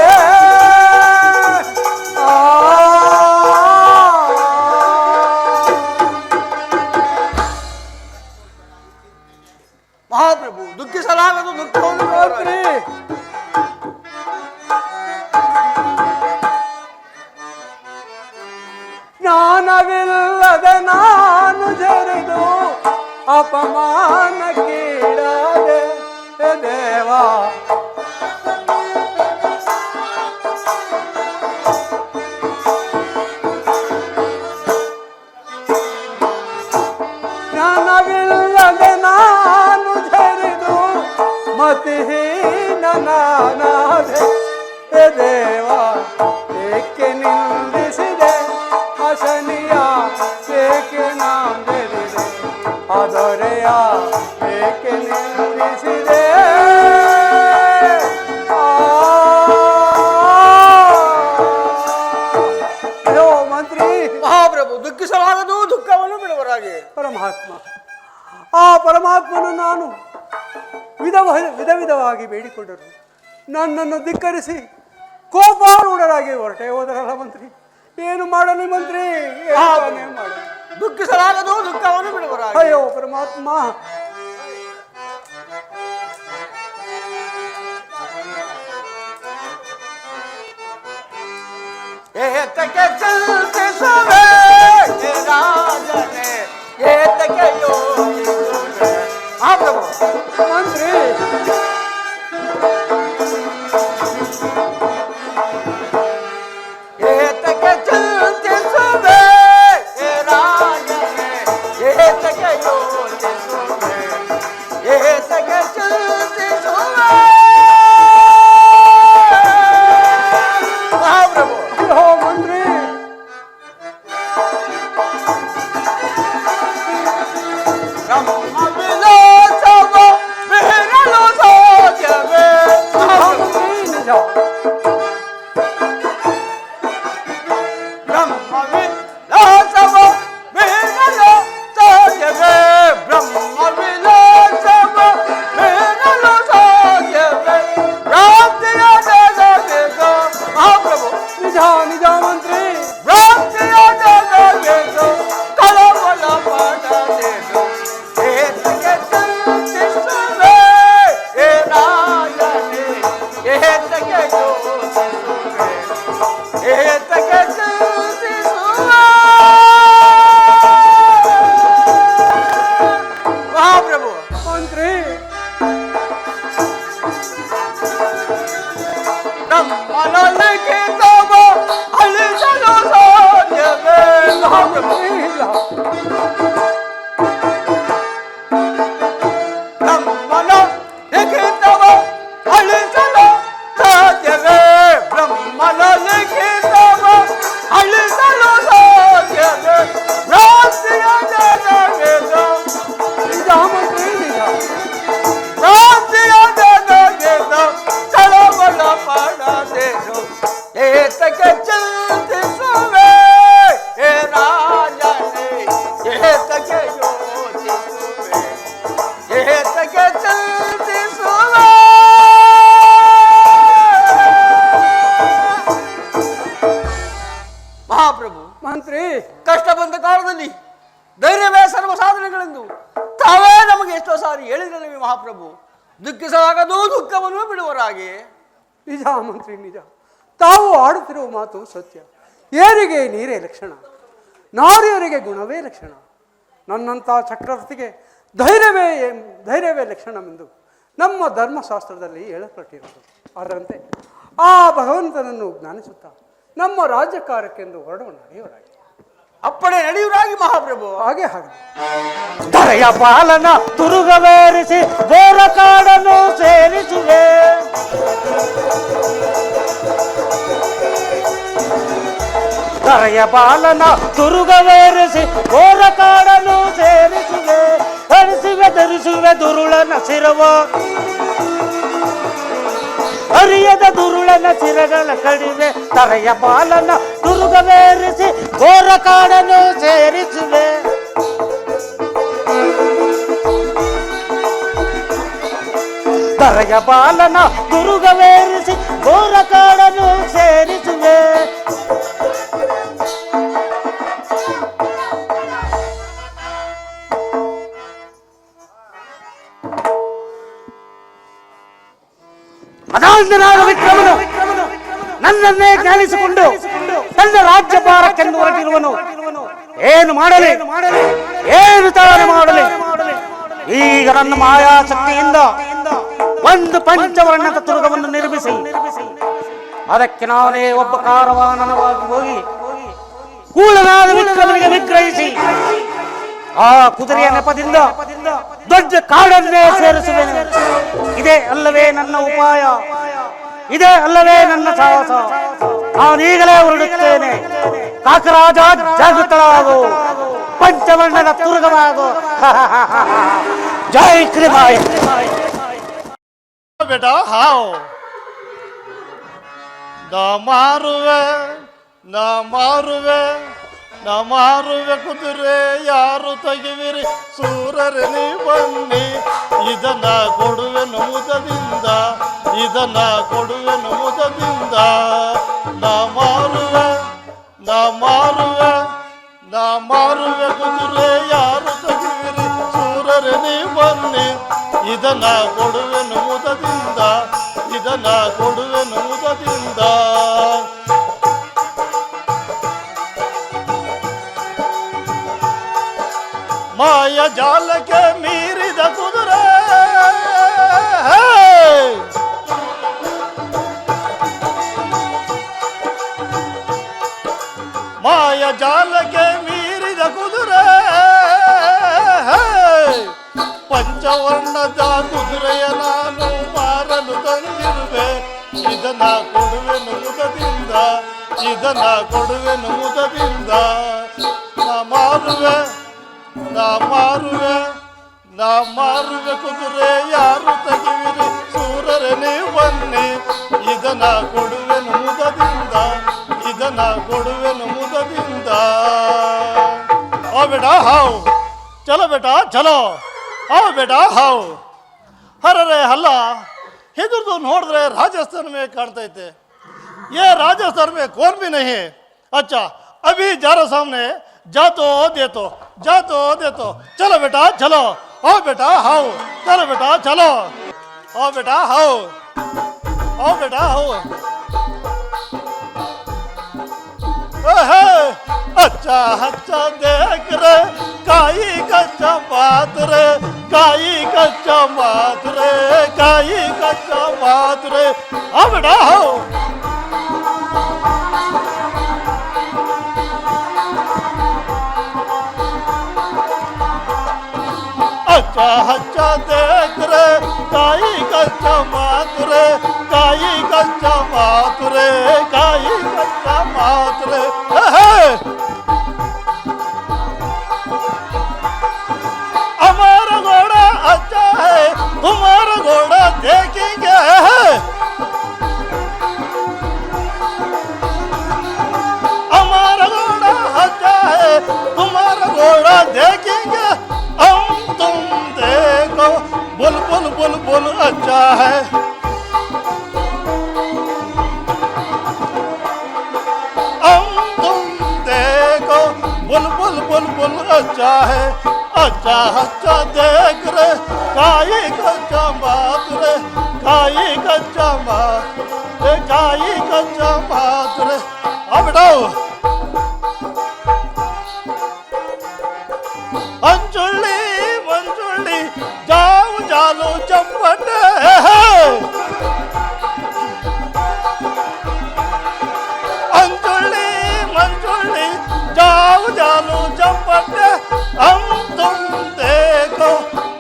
ಮಹಾಪ್ರಭು ದುಃಖಿಸಲಾಗದು ದುಃಖವನ್ನು ಬಿಡುವರಾಗಿ. ಜ್ಞಾನವಿಲ್ಲದ ನಾನು ಜರಿದು ಅಪಮಾನಕ್ಕೀಡಾದೆ ಹೇ ದೇವ. ಜ್ಞಾನವಿಲ್ಲದೆ ನಾನು ಜರಿದು ಮತಿಹೀನನಾದೆ ಹೇ ದೇವ. ಏಕೆ ನಿಂದಿಸಿದೆ ಅಶನಿಯ, ಏಕೆ ನಾಂದರಿದೆ ಅದೊರೆಯ, ಏಕೆ ನಿಂದಿಸಿದೆ ಅಯ್ಯೋ ಮಂತ್ರಿ. ಮಹಾಪ್ರಭು ದುಃಖಿಸಲಾಗದು ದುಃಖವನ್ನು ಬಿಡುವರಾಗಿ. ಪರಮಾತ್ಮ, ಆ ಪರಮಾತ್ಮನು ನಾನು ವಿಧ ವಿಧವಾಗಿ ಬೇಡಿಕೊಂಡರು. ನನ್ನನ್ನು ಧಿಕ್ಕರಿಸಿ ಕೋಪಾರೂಢರಾಗಿ ಹೊರಟೆ ಹೋದರಲ್ಲ ಮಂತ್ರಿ. ಏನು ಮಾಡಲಿ ಮಂತ್ರಿ, ಏನು ಮಾಡಲಿ? ದುಃಖಿಸಲಾಗದು ದುಃಖವನ್ನು ಬಿಡುವರಾಗಿ. ಅಯ್ಯೋ ಪರಮಾತ್ಮ. ಏತಕ್ಕೆ ಚಿಂತಿಸುವೆ ರಾಜನೇ, ಏತಕ್ಕೆ ಯೋಚಿಸುವೆ. ಮಹಾಪ್ರಭು ಮಂತ್ರಿ, ಏತಕ್ಕೆ ಚಿಂತಿಸುವೆ ರಾಜನೇ, ಏತಕ್ಕೆ ಯೋಚಿಸುವೆ, ಏತಕ್ಕೆ ಚಿಂತಿಸುವೆ. ಮಹಾಪ್ರಭು ಅಯ್ಯೋ ಮಂತ್ರಿ. ವಿಲಾಸವ ಬಿರಲು ಸಾಧ್ಯವೇ. ಮಂತ್ರಿ ನಿಜ. ಬ್ರಹ್ಮ ವಿಲಾಸವ ಬಿರಲು ಸಾಧ್ಯವೇ, ಬ್ರಹ್ಮ ವಿಲಾಸವ ಬಿರಲು ಸಾಧ್ಯವೇ. ಭ್ರಾಂತಿಯ ಜಗದೇಕ. ಮಹಾಪ್ರಭು ನಿಜ ನಿಜ ಮಂತ್ರಿ. ಭ್ರಾಂತಿಯ ಜಗದೇಕ ಕಳವಳ ಪಡದೇಕ. ಏತಕ್ಕೆ ಚಿಂತಿಸುವ ಮಹಾಪ್ರಭು, ಮಂತ್ರಿ, ಕಷ್ಟ ಬಂದ ಕಾಲದಲ್ಲಿ ಧೈರ್ಯವೇ ಸರ್ವ ಸಾಧನೆಗಳೆಂದು ತಾವೇ ನಮಗೆ ಎಷ್ಟೋ ಸಾರಿ ಹೇಳಿದ್ರಲ್ಲವೇ ಮಹಾಪ್ರಭು. ದುಃಖಿಸಲಾಗದು, ದುಃಖವನ್ನು ಬಿಡುವರಾಗೆ. ನಿಜ ಮಂತ್ರಿ, ನಿಜ. ತಾವು ಆಡುತ್ತಿರುವ ಮಾತು ಸತ್ಯ. ಏರಿಗೆ ನೀರೇ ಲಕ್ಷಣ, ನಾರಿಯರಿಗೆ ಗುಣವೇ ಲಕ್ಷಣ. ನನ್ನಂಥ ಚಕ್ರವರ್ತಿಗೆ ಧೈರ್ಯವೇ ಲಕ್ಷಣವೆಂದು ನಮ್ಮ ಧರ್ಮಶಾಸ್ತ್ರದಲ್ಲಿ ಹೇಳಲ್ಪಟ್ಟಿರುವುದು. ಅದರಂತೆ ಆ ಭಗವಂತನನ್ನು ಜ್ಞಾನಿಸುತ್ತಾ ನಮ್ಮ ರಾಜ್ಯ ಕಾರ್ಯಕ್ಕೆಂದು ಹೊರಡುವ ನಡೆಯುವರಾಗಿ. ಅಪ್ಪಣೆ ನಡೆಯುವರಾಗಿ ಮಹಾಪ್ರಭು. ಹಾಗೆ ಹಾಗೆ ದರೆಯ ಪಾಲನ ತುರುಗವೇರಿಸಿ ಘೋರ ಕಾಡನ್ನು ಸೇರಿಸುವೆ. ದರೆಯ ಪಾಲನ ತುರುಗವೇರಿಸಿ ಘೋರ ಕಾಡನ್ನು ಸೇರಿಸುವೆ. ಹರಿಸುವೆ ಧರಿಸುವೆ ದುರುಳನ ಶಿರವ, ಅರಿಯದ ದುರುಳನ ಶಿರಗಳ ಕಡಿವೆ. ತರೆಯ ಪಾಲನ ತುರುಗವೇರಿಸಿ ಘೋರ ಕಾಡನ್ನು ಸೇರಿಸುವೆ. ತರೆಯ ಪಾಲನ ತುರುಗವೇರಿಸಿ ಘೋರ ಕಾಡನ್ನು ಸೇರಿಸುವೆ. ಅದಾದ ವಿಕ್ರಮನು ನನ್ನನ್ನೇ ಜ್ಞಾನಿಸಿಕೊಂಡು ತನ್ನ ರಾಜ್ಯಭಾರಕ್ಕೆಂದು ಹೊರಟಿರುವನು. ಏನು ಮಾಡಲಿ, ಏನು ತಾನು ಮಾಡಲಿ? ಈಗ ನನ್ನ ಮಾಯಾಶಕ್ತಿಯಿಂದ ಒಂದು ಪಂಚವರ್ಣದ ತುರುಗವನ್ನು ನಿರ್ಮಿಸಿ ಅದಕ್ಕೆ ನಾನೇ ಒಬ್ಬ ಕಾರವಾನವಾಗಿ ಹೋಗಿ ಕೂಳನಾದ ವಿಕ್ರಮನಿಗೆ ವಿಗ್ರಹಿಸಿ ಆ ಕುದುರೆಯ ನೆಪದಿಂದ ದೊಡ್ಡ ಕಾಡನ್ನೇ ಸೇರಿಸುವೆನು. ಇದೇ ಅಲ್ಲವೇ ನನ್ನ ಉಪಾಯ, ಇದೇ ಅಲ್ಲವೇ ನನ್ನ ಸಾಹಸ. ನಾನೀಗಲೇ ಹೊರಡುತ್ತೇನೆ. ಕಾಕರಾಜ ಜಾಗೃತಳಾಗು, ಪಂಚವರ್ಣದ ತುರುಗವಾಗು. ಜೈ ಕ್ರಿಮಾಯ. बेटा हाओ ना मारुवे ना मारुवे ना मारुवे कुದುರೆ ಯಾರು ತೆಗಿವಿರಿ ಸೂರರನಿ ಬನ್ನಿ ಇದನ್ನ ಕೊಡುವೆನು ಮುದದಿಂದ ಇದನ್ನ ಕೊಡುವೆನು ಮುದದಿಂದ ನಾ ಮಾರುವೆ ನಾ ಮಾರುವೆ ನಾ ಮಾರುವೆ ಕುದುರೆ ಯಾರು ತೆಗಿವಿರಿ ಸೂರರನಿ ಬನ್ನಿ ಇದನ್ನ ಕೊಡುವೆನು ಮುದದಿಂದ ಇದನ್ನ ಕೊಡುವೆನು ಮುದದಿಂದ ಮಾಯ ಜಾಲಕ್ಕೆ ಮೀರಿದ ಕುದುರೆ ಮಾಯ ಜಾಲಕ್ಕೆ ಮೀರಿದ ಕುದುರೆ ಪಂಚವರ್ಣದ ಕುದುರೆಯ ನಾನು ಮಾರಲು ತಂದಿರುವೆ ಇದನ್ನ ಕೊಡುವೆನು ಮುದದಿಂದ ಇದನ್ನ ಕೊಡುವೆನು ಮುದದಿಂದ ನಾ ಮಾರುವೆ ನಾ ಮಾರುವೆ ನಾ ಮಾರುವೆ ಕುದುರೆ ಯಾರು ತೆಗಿವಿರಿ ಸೂರರೆ ನೀವು ಬನ್ನಿ ಇದನ್ನ ಕೊಡುವೆನು ಮುದದಿಂದ ಇದನ್ನ ಕೊಡುವೆನು ಮುದದಿಂದ ಓ ಬೇಟಾ ಹಾವು ಚಲೋ ಬೇಟಾ ಚಲೋ आओ बेटा हाओ अरे हल्ला इधर तो नोड़ रहे राजस्थान में काटते थे ये राजस्थान में कौन भी नहीं है अच्छा अभी जा रहा सामने जा तो दे तो चलो बेटा चलो आओ बेटा हाओ चलो बेटा चलो आओ बेटा हाओ आओ बेटा हाओ अच्छा अच्छा देख रे काई कच्चा बात रे काई कच्चा बात रे काई कच्चा बात रे अब बेटा हो अच्छा अच्छा देख रे काई कच्चा बात रे काई कच्चा बात रे काई कच्चा बात रे हमारा घोड़ा अच्छा है तुम्हारा घोड़ा देखेंगे हमारा घोड़ा अच्छा है तुम्हारा घोड़ा देखेंगे हम तुम देखो बुलबुल अच्छा है। हम तुम देखो बुलबुल बुलबुल अच्छा है। अच्छा अच्छा देख रे काई कच्चा बात रे, काई कच्चा बात रे, काई कच्चा बात रे। अब बेटाओ मंजुली मंजुली जाओ जालो चंपट मंजुली मंजुली जाओ जालो चंपट। हम तुम देखो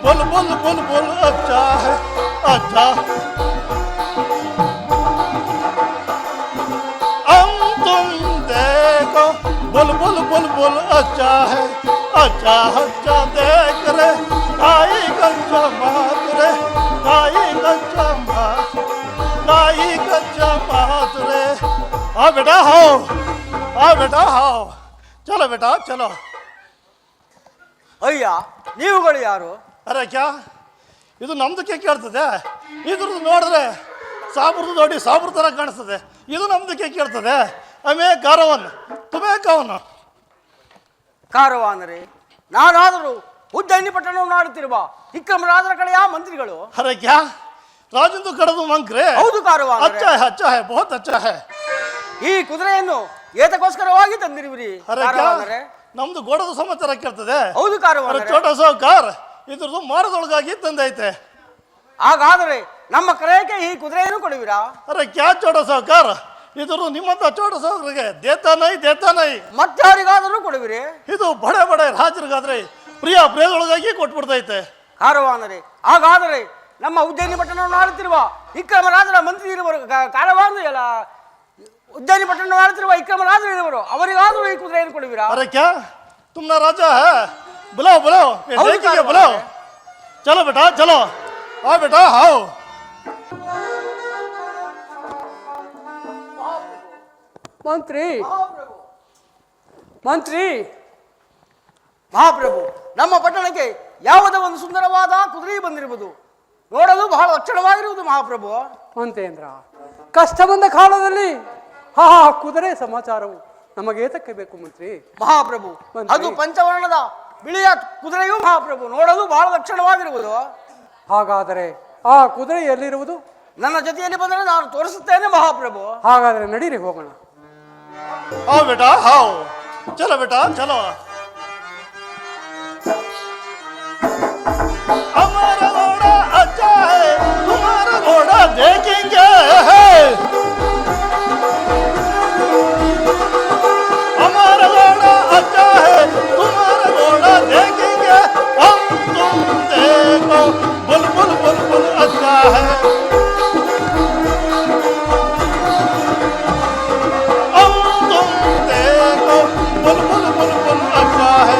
बुलबुल बुलबुल अच्छा है। अच्छा हम तुम देखो बुलबुल बुलबुल अच्छा है। अच्छा अच्छा देख रे काई कच्चा बात रे, काई कच्चा बात, काई कच्चा बात रे। हाँ बेटा हो, हाँ बेटा हो, चलो बेटा चलो। ಅಯ್ಯ ನೀವುಗಳು ಯಾರು? ಅರೆ ಕ್ಯಾ ಇದು ನಮ್ದಕ್ಕೆ ಕೇಳ್ತದೆ, ಇದ್ರದ್ದು ನೋಡಿದ್ರೆ ಸಾಬ್ರದ್ದು ದೊಡ್ಡ ಸಾಬ್ರ ಥರ ಕಾಣಿಸ್ತದೆ, ಇದು ನಮ್ದಕ್ಕೆ ಕೇಳ್ತದೆ. ಆಮೇ ಕಾರವನ್ ತುಮೇ ಕವನು ಕಾರವಾನರೇ, ನಾನಾದರೂ ಉಜ್ಜಯಿನಿ ಪಟ್ಟಣವನ್ನು ಆಡುತ್ತಿರುವ ವಿಕ್ರಮರಾಜರ ಕಡೆಯ ಮಂತ್ರಿಗಳು. ಅರೆ ಕ್ಯಾ ರಾಜಂದು ಕಡದು ಮಂಕ್ರೆ? ಹೌದು ಕಾರವಾನರೇ. ಅಚ್ಚಾ ಹೈ ಬಹುತ್ ಅಚ್ಚಾ ಹೈ. ಈ ಕುದುರೆಯನ್ನು ಏತಕ್ಕೋಸ್ಕರವಾಗಿ ತಂದಿರುವಿರಿ ಅರೆ ಕಾರವಾನರೇ? ನಮ್ದು ಗೋಡದ ಸಮಾಚಾರ ಕೇಳ್ತದೆ. ಹೌದು ಕಾರವಾನರೇ. ಚೋಟ ಸಾವ್ಕಾರ್ ಇದ್ರದ್ದು ಮಾರದೊಳಗಾಗಿ ತಂದೈತೆ. ಹಾಗಾದರೆ ನಮ್ಮ ಕ್ರಯಕ್ಕೆ ಈ ಕುದುರೆಯನ್ನು ಕೊಡುವಿರಾ? ಅರೆ ಕ್ಯಾ ಚೋಟ ಸಾವ್ಕಾರ್ ಇದ್ರದ್ದು ನಿಮ್ಮಂತ ಚೋಟ ಸಾವ್ಕರಿಗೆ ದೇತಾನೈ ಮತ್ತಾರಿಗಾದರೂ ಕೊಡುವಿರಿ? ಇದು ಬಡೆ ಬಡೆ ರಾಜರಿಗಾದ್ರೆ ಪ್ರಿಯ ಪ್ರೇದೊಳಗಾಗಿ ಕೊಟ್ಬಿಡ್ತೈತೆ. ಕಾರವಾನರೇ, ಹಾಗಾದರೆ ನಮ್ಮ ಉಜ್ಜಯಿನಿ ಪಟ್ಟಣವನ್ನು ಆಳುತ್ತಿರುವ ವಿಕ್ರಮರಾಜರ ಮಂತ್ರಿ ಇರುವರು ಕಾರವಾನ ಎಲ್ಲ ಉಜ್ಜಯಿನಿ ಪಟ್ಟಣವನ್ನು ಆಳುತ್ತಿರುವ ವಿಕ್ರಮರಾಜರು ಇರುವರು, ಅವರಿಗಾದರೂ ಈ ಕುದುರೆಯನ್ನು ಕೊಡುವಿರಾ? अरे क्या तुमना राजा है? बुलाओ बुलाओ ये और देखेंगे, क्या बुलाओ। बात चलो बेटा चलो, आओ बेटा आओ। ಮಂತ್ರಿ ಮಂತ್ರಿ ಮಹಾಪ್ರಭು, ನಮ್ಮ ಪಟ್ಟಣಕ್ಕೆ ಯಾವುದೋ ಒಂದು ಸುಂದರವಾದ ಕುದುರೆ ಬಂದಿರುವುದು, ನೋಡಲು ಬಹಳ ಲಕ್ಷಣವಾಗಿರುವುದು ಮಹಾಪ್ರಭು. ಮಂತೇಂದ್ರ, ಕಷ್ಟ ಬಂದ ಕಾಲದಲ್ಲಿ ಕುದುರೆ ಸಮಾಚಾರವು ನಮಗೇತಕ್ಕೆ ಬೇಕು ಮಂತ್ರಿ? ಮಹಾಪ್ರಭು, ಮಂತ್ರಿ. ಅದು ಪಂಚವರ್ಣದ ಬಿಳಿಯ ಕುದುರೆಯೂ ಮಹಾಪ್ರಭು, ನೋಡಲು ಬಹಳ ಲಕ್ಷಣವಾಗಿರುವುದು. ಹಾಗಾದರೆ ಆ ಕುದುರೆ ಎಲ್ಲಿರುವುದು? ನನ್ನ ಜೊತೆಯಲ್ಲಿ ಬಂದರೆ ನಾನು ತೋರಿಸುತ್ತೇನೆ ಮಹಾಪ್ರಭು. ಹಾಗಾದರೆ ನಡೀರಿ ಹೋಗೋಣ. आओ बेटा आओ, चलो बेटा चलो। हमारा घोड़ा अच्छा है, तुम्हारा घोड़ा देखेंगे। हमारा घोड़ा अच्छा है, तुम्हारा घोड़ा देखेंगे। हम तुम देखो बुलबुल बुलबुल अच्छा है। हम तुम देखो बुलबुल बुलबुल अच्छा है।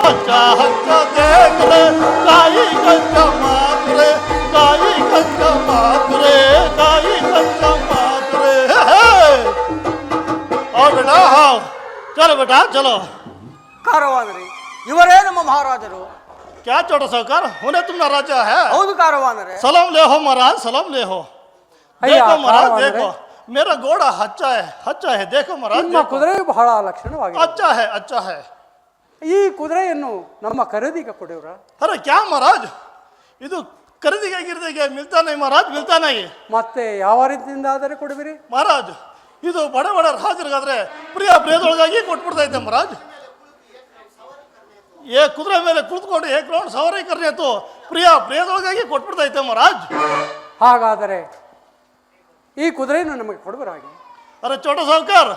अच्छा अच्छा देख रे काई कच्चा बात रे, काई कच्चा बात रे, काई कच्चा बात रे। आओ बेटा आओ, चलो बेटा चलो। ಕಾರವಾನರೇ, ಇವರೇ ನಮ್ಮ ಮಹಾರಾಜರು. क्या छोटा साहूकार उन्हें तुमना राजा है? ಹೌದು ಕಾರವಾನರೇ. सलाम ले हो महाराज, सलाम ले हो। अय्या, देखो महाराज कारवान देखो, मेरा घोड़ा अच्छा है देखो महाराज ನಿಮ್ಮ देखो। ಕುದುರೆ ಬಹಳ ಲಕ್ಷಣವಾಗಿದೆ. अच्छा है। ಈ ಕುದುರೆಯನ್ನು ನಮ್ಮ ಖರೀದಿಗೆ ಕೊಡಿವ್ರ? अरे क्या महाराज ಇದು ಖರೀದಿಗೆ ಗಿರ್ದಿಗೆ ಮಿಲ್ತಾ ನೈ महाराज, ಮಿಲ್ತಾ ನೈ। ಮತ್ತೆ ಯಾವ ರೀತಿಯಿಂದ ಆದರೆ ಕೊಡುವಿರಿ? महाराज ಇದು ಬಡ ಬಡ ರಾಜರಿಗಾದ್ರೆ ಪ್ರಿಯ ಪ್ರೇದೊಳಗಾಗಿ ಕೊಟ್ಬಿಡ್ತೈತೆ महाराज। ಏ ಕುದುರೆ ಮೇಲೆ ಕುಳಿತುಕೊಂಡು ಏಕ್ ರೌಂಡ್ ಸವಾರಿ ಕರ್ನೆ ತು ಪ್ರಿಯ ಪ್ರೇದೊಳಗಾಗಿ ಕೊಟ್ಬಿಡ್ತೈತೆ महाराज। ಹಾಗಾದರೆ ಈ ಕುದುರೆಯನ್ನು ನಮಗೆ ಕೊಡುವರಾಗಿ? अरे छोटा साहूकार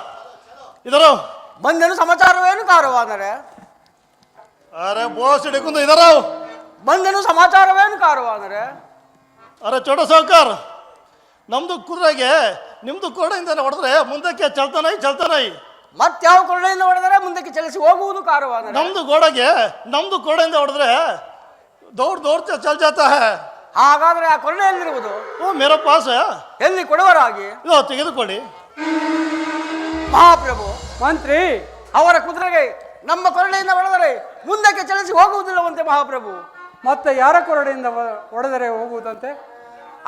इधर आओ। ಬಂದನು ಸಮಾಚಾರವೇನು ಕಾರವಾನರೇ? अरे बोस ಹಿಡ್ಕೊಂಡು इधर आओ। ಬಂದನು ಸಮಾಚಾರವೇನು ಕಾರವಾನರೇ? अरे छोटा साहूकार ನಮ್ದು ಕುದುರೆಗೆ ನಿಮ್ದು ಕೋಡೆಯಿಂದ ಹೊಡೆದ್ರೆ ಮುಂದಕ್ಕೆ ಚಲ್ತಾನೈ। ಮತ್ಯಾವ ಕೊರಡೆಯಿಂದ ಹೊಡೆದರೆ ಮುಂದಕ್ಕೆ ಚಲಿಸಿ ಹೋಗುವುದು ಕಾರವಾನರೇ? ನಮ್ದು ಕೋಡೆಯಿಂದ ಹೊಡೆದ್ರೆ ದೌಡ್ ಚಲ್ ಜಾತಾ है। ಹಾಗಾದರೆ ಆ ಕೊರಡೆ ಎಲ್ಲಿರುವುದು? वो मेरे पास है, ಎಲ್ಲಿ ಕೊಡುವರಾಗಿ? ಇದು ತೆಗೆದುಕೊಳ್ಳಿ। ಮಹಾಪ್ರಭು, ಮಂತ್ರಿ, ಅವರ ಕುದುರೆಗೆ ನಮ್ಮ ಕೊರಡೆಯಿಂದ ಹೊಡೆದರೆ ಮುಂದಕ್ಕೆ ಚಲಿಸಿ ಹೋಗುವುದಿಲ್ಲವಂತೆ ಮಹಾಪ್ರಭು. ಮತ್ತೆ ಯಾರ ಕೊರಡೆಯಿಂದ ಹೊಡೆದರೆ ಹೋಗುವುದಂತೆ?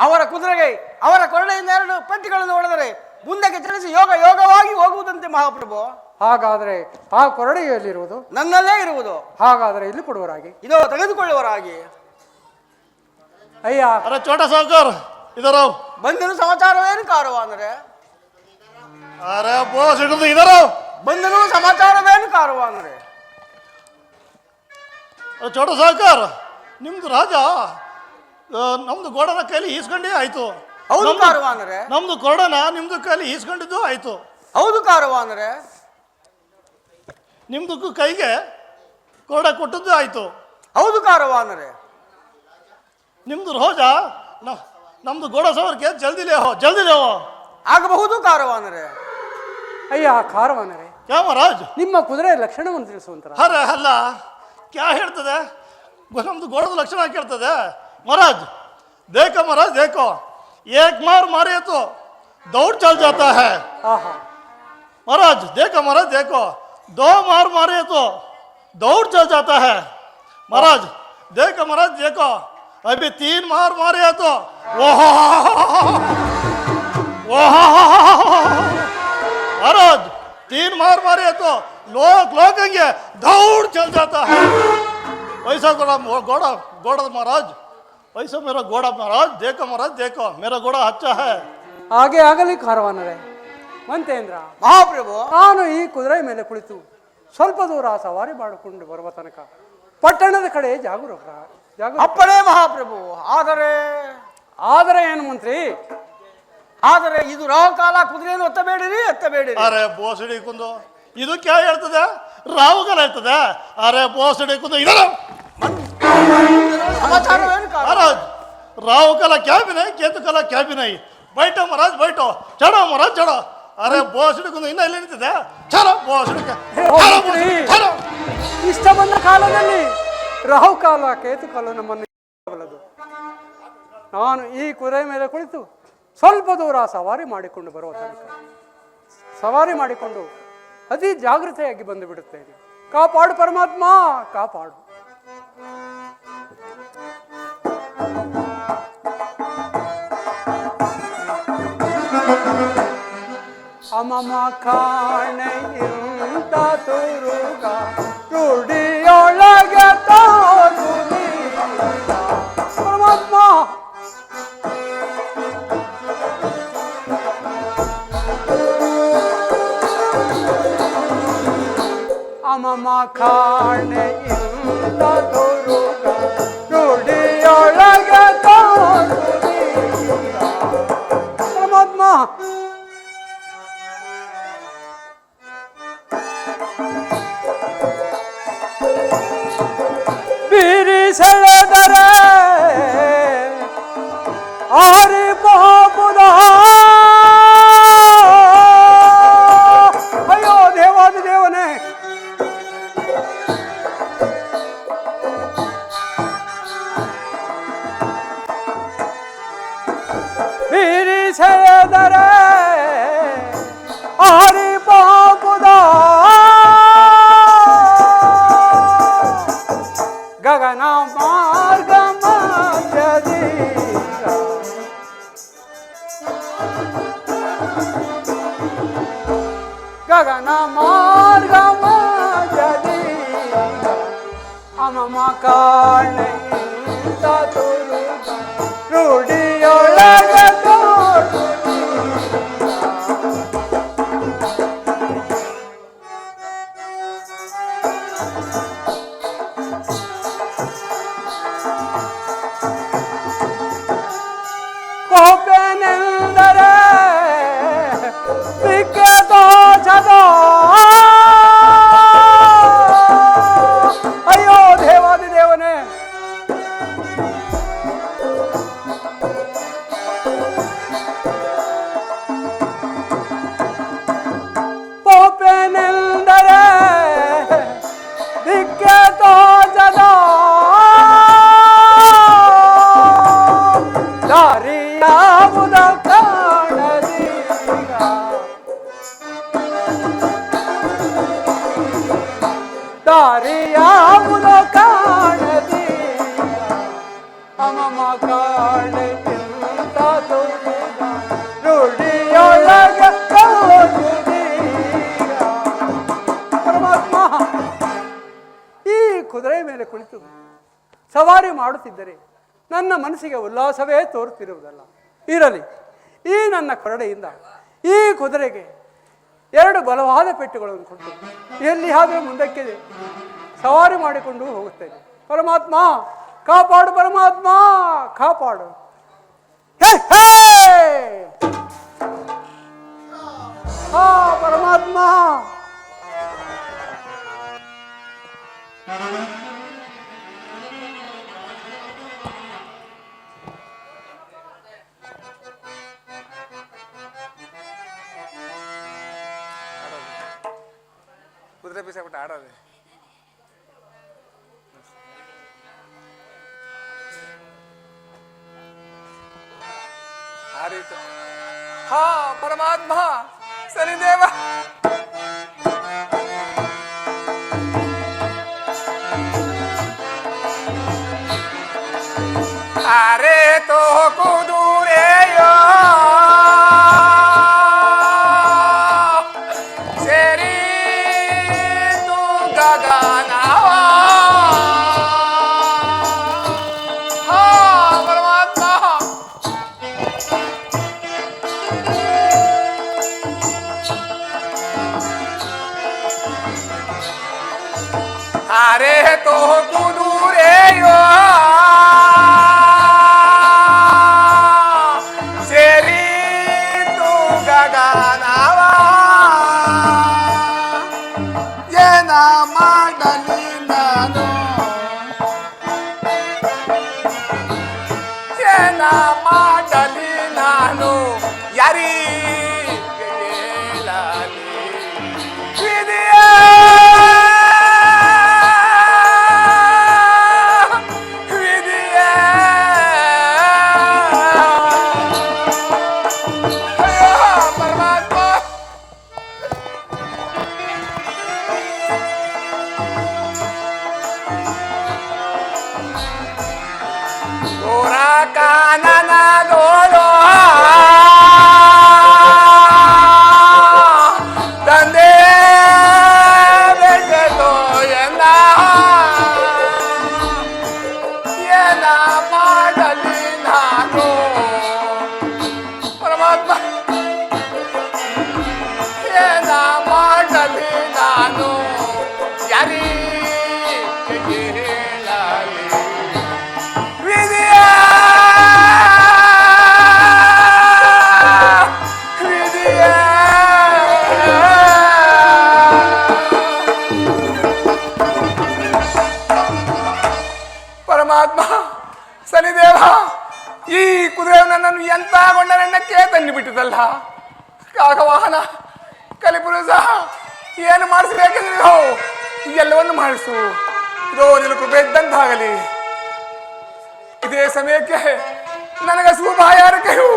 ಅವರ ಕುದುರೆಗೆ ಅವರ ಕೊರಡೆಯಿಂದ 2 ಪೆಟ್ಟಿಗಳನ್ನು ಹೊಡೆದರೆ ಮುಂದಕ್ಕೆ ಚಲಿಸಿ ಯೋಗವಾಗಿ ಹೋಗುವುದಂತೆ ಮಹಾಪ್ರಭು. ಹಾಗಾದರೆ ಆ ಕೊರಡೆಯಲ್ಲಿರುವುದು ನನ್ನಲ್ಲೇ ಇರುವುದು. ಹಾಗಾದರೆ ಇಲ್ಲಿ ಕೊಡುವರಾಗಿ, ಇದೋ ತೆಗೆದುಕೊಳ್ಳುವರಾಗಿ. ಅಯ್ಯ अरे छोटा साहूकार इधर आओ. ಬಂಧನ ಸಮಾಚಾರವೇನು ಕಾರುವ ಅಂದರೆ? अरे बॉस इधर आओ. ಬಂಧನ ಸಮಾಚಾರವೇನು ಕಾರುವ ಅಂದರೆ? अरे छोटा साहूकार ನಿಮ್ದು ರಾಜ ನಮ್ದು ಗೋಡನ ಕೈಲಿ ಈಸ್ಕೊಂಡೇ ಆಯ್ತು. ಹೌದು ಕಾರುವ ಅಂದರೆ? ನಮ್ದು ಗೋಡನ ನಿಮ್ದು ಕೈಲಿ ಈಸ್ಕೊಂಡಿದ್ದು ಆಯ್ತು. ಹೌದು ಕಾರುವ ಅಂದರೆ? ನಿಮ್ದು ಕೈಗೆ ಗೋಡ ಕೊಟ್ಟದ್ದು ಆಯ್ತು. ಹೌದು ಕಾರುವ ಅಂದರೆ? ನಿಮ್ದು ರೋಜ ನಮ್ದು ಗೋಡ ಸವರ್ಗೆ ಜಲ್ದಿ ಹೋ. ಆಗಬಹುದು ಕಾರುವ ಅಂದರೆ? ಅಯ್ಯ ಕಾರವಾನರೇ, ಕ್ಯಾ ಮಹಾರಾಜ್? ನಿಮ್ಮ ಕುದುರೆಯ ಲಕ್ಷಣವನ್ನು ತಿಳಿಸುವಂತರ. ಅರೆ ಅಲ್ಲ ಕ್ಯಾ ಹೇಳ್ತದೆ? ನಮ್ದು ಗೋಡದ ಲಕ್ಷಣ ಕೇಳ್ತದೆ. महाराज देखो महाराज देखो, एक मार मारे तो दौड़ चल जाता है. ಆಹಾ, महाराज देखो महाराज देखो, 2 मार मारे तो दौड़ चल जाता है. महाराज देखो महाराज देखो, अभी 3 मार मारे तो महाराज 3 मार मारे तो लोग दौड़ चल जाता है. वैसा घोड़ा महाराज, वैसा मेरा घोड़ा महाराज देखो मेरा घोड़ा अच्छा है. ಹಾಗೆ ಆಗಲಿ ಕಾರವಾನರೇ. ಮಂತೇಂದ್ರ, ಮಹಾಪ್ರಭು, ನಾನು ಈ ಕುದುರೆ ಮೇಲೆ ಕುಳಿತು ಸ್ವಲ್ಪ ದೂರ ಸವಾರಿ ಮಾಡಿಕೊಂಡು ಬರುವ ತನಕ ಪಟ್ಟಣದ ಕಡೆ ಜಾಗರೂಕ. ಅಪ್ಪಣೆ ಮಹಾಪ್ರಭು. ಆದರೆ ಏನು ಮಂತ್ರಿ? ಆದರೆ ಇದು ರಾಹುಕಾಲ, ಕುದುರೆಯನ್ನು ಎತ್ತಬೇಡಿರಿ. ಅರೆ ಬೋಸಡಿ ಕುಂದು ಇದು ಕ್ಯಾ ಹೇಳ್ತದೆ? ರಾಹುಕಾಲ ಹೇಳ್ತದೆ. ಅರೆ ಬೋಸಡಿ ಕುಂದು ಇದರ ಸಮಾಚಾರವೇನು ಕಾರುವ? महाराज राहु काला क्या भी नहीं, केतु काला क्या भी नहीं. बैठो महाराज बैठो, चढ़ो महाराज चढ़ो. अरे ಬೋಸಡಿ ಕುಂದು ಇನ್ನ ಎಲ್ಲಿ ನಿಂತಿದೆ? ಚಲೋ ಬೋಸಡಿ ಚಲೋ. ಇಷ್ಟ ಬಂದ ಕಾಲದಲ್ಲಿ ರಾಹುಕಾಲ ಕೇತುಕಾಲ ನಮ್ಮನ್ನು ಬಲ್ಲದು. ನಾನು ಈ ಕುದುರೆ ಮೇಲೆ ಕುಳಿತು ಸ್ವಲ್ಪ ದೂರ ಸವಾರಿ ಮಾಡಿಕೊಂಡು ಬರುವ ತನಕ ಸವಾರಿ ಮಾಡಿಕೊಂಡು ಅತಿ ಜಾಗೃತೆಯಾಗಿ ಬಂದು ಬಿಡುತ್ತೇನೆ. ಕಾಪಾಡು ಪರಮಾತ್ಮ, ಕಾಪಾಡು. ಅಮಮ ಕಾಣೆಯಿಂದ ತುರುಗ ರೂಢಿಯೊಳಗೆ ತಾನು ಪರಮಾತ್ಮ. ಅಮಮ ಕಾಣೆಯಿಂದ ತುರುಗ ರೂಢಿಯೊಳಗೆ ತಾನು ಪರಮಾತ್ಮ. ಬಿರಿಸೆಳೆದರೆ ಆರಿ ಪಾಪುದ. ಅಯ್ಯೋ ದೇವಾದಿ ದೇವನೇ, ಬಿರಿಸೆಳೆದರೆ ಆರಿ ಪಾಪುದ. ಗಗನ ಮಾರ್ಗ ಮಧ್ಯದಿ ಗಗನ ಮಾರ್ಗ ಮಧ್ಯದಿ ಅಮಮ ಕಾಣೆಯಿಂದ ತುರುಗ ರೂಢಿಯೊಳಗೆ ತೋಡು. ಕೋಪೆನೆಂದರೆ ಸಿಕ್ಕೆ ತೋಚದ. ಅಯ್ಯೋ ದೇವಾದಿ ದೇವನೇ, ಕೋಪೆನೆಂದರೆ ಸಿಕ್ಕೆ ತೋಚದ. ದಾರಿಯಾವುದ ಕಾಣದೀಗ ರಾಮ ಕಾಣೆ ಇಂಥದು ನುಡಿಯೊಳಗೆ ಪರಮಾತ್ಮ, ಈ ಕುದುರೆ ಮೇಲೆ ಕುಳಿತು ಸವಾರಿ ಮಾಡುತ್ತಿದ್ದರೆ ನನ್ನ ಮನಸ್ಸಿಗೆ ಉಲ್ಲಾಸವೇ ತೋರುತ್ತಿರುವುದಲ್ಲ. ಇರಲಿ, ಈ ನನ್ನ ಕೊರಡೆಯಿಂದ ಈ ಕುದುರೆಗೆ 2 ಬಲವಾದ ಪೆಟ್ಟುಗಳನ್ನು ಕೊಟ್ಟು ಎಲ್ಲಿಯಾದರೂ ಮುಂದಕ್ಕೆ ಸವಾರಿ ಮಾಡಿಕೊಂಡು ಹೋಗುತ್ತೇನೆ. ಪರಮಾತ್ಮ ಕಾಪಾಡು, ಪರಮಾತ್ಮ ಕಾಪಾಡು. ಹೇ ಹೇ ಹಾ ಪರಮಾತ್ಮ. ಕುದುರೆ ಬೀಸಾಬಿಟ್ಟು ಆಡೋದು. ಆಡೀತು. ಹಾ ಪರಮಾತ್ಮ ಶನಿದೇವ. ಅರೆ ತೋ ಕುದುರೆಯೋ ಸೇರಿ ತು ಗಗನವ. ಹಾ ಪರಮಾತ್ಮ. ಅರೆ ತೋ ಕುದುರೆಯೋ ಸೇರಿ ತು ಗಗನವ. ಏನ ಮಾಡಲಿ ನಾನು, ಏನ ಮಾಡಲಿ ನಾನು, ಯಾರಿಗೆ ಹೇಳಲಿ ವಿಧಿಯ ವಿಧಿಯ. ಅಯ್ಯೋ ಪರಮಾತ್ಮ. ಘೋರ ಕಾನನದೋಳು ತಂದೆ ಬೆಟ್ಟದೋ ಎನ್ನ. ಏನ ಮಾಡಲಿ ನಾನು ಪರಮಾತ್ಮ, ಏನ ಮಾಡಲಿ ನಾನು, ಯಾರಿಗೆ ಹೇಳಲಿ ವಿಧಿಯ ವಿಧಿಯ. ಪರಮಾತ್ಮ ಶನಿದೇವ, ಈ ಕುದುರೆ ನನ್ನನ್ನು ಎಂತ ಗೊಂಡನೆನ್ನಕ್ಕೆ ತಂದು ಬಿಟ್ಟಿದ್ದಲ್ಲ. ಕಾಕವಾಹನ ಕಲಿಪುರುಷ, ಏನು ಮಾಡಿಸಬೇಕೆಂದ್ರೆ ಎಲ್ಲವನ್ನು ಮಾಡಿಸು. ಇದೋ ನಿನ್ನ ಕೃಪೆ ಇದ್ದಂತಾಗಲಿ. ಇದೇ ಸಮಯಕ್ಕೆ ನನಗೆ ಶುಭಾಯಾರಕೆಯು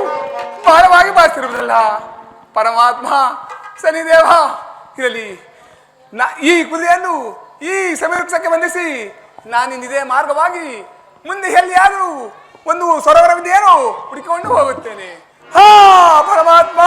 ಬಹಳವಾಗಿ ಬಾರಿಸಿರುವುದಿಲ್ಲ. ಪರಮಾತ್ಮ ಶನಿದೇವ, ಇರಲಿ, ಈ ಕುದುರೆಯನ್ನು ಈ ಸಮಯಕ್ಕೆ ಬಂಧಿಸಿ ನಾನಿಂದಿದೇ ಮಾರ್ಗವಾಗಿ ಮುಂದೆ ಎಲ್ಲಿಯಾದರೂ ಒಂದು ಸರೋವರವಿದೆಯೇನೋ ಹುಡುಕಿಕೊಂಡು ಹೋಗುತ್ತೇನೆ. ಹಾ ಪರಮಾತ್ಮ.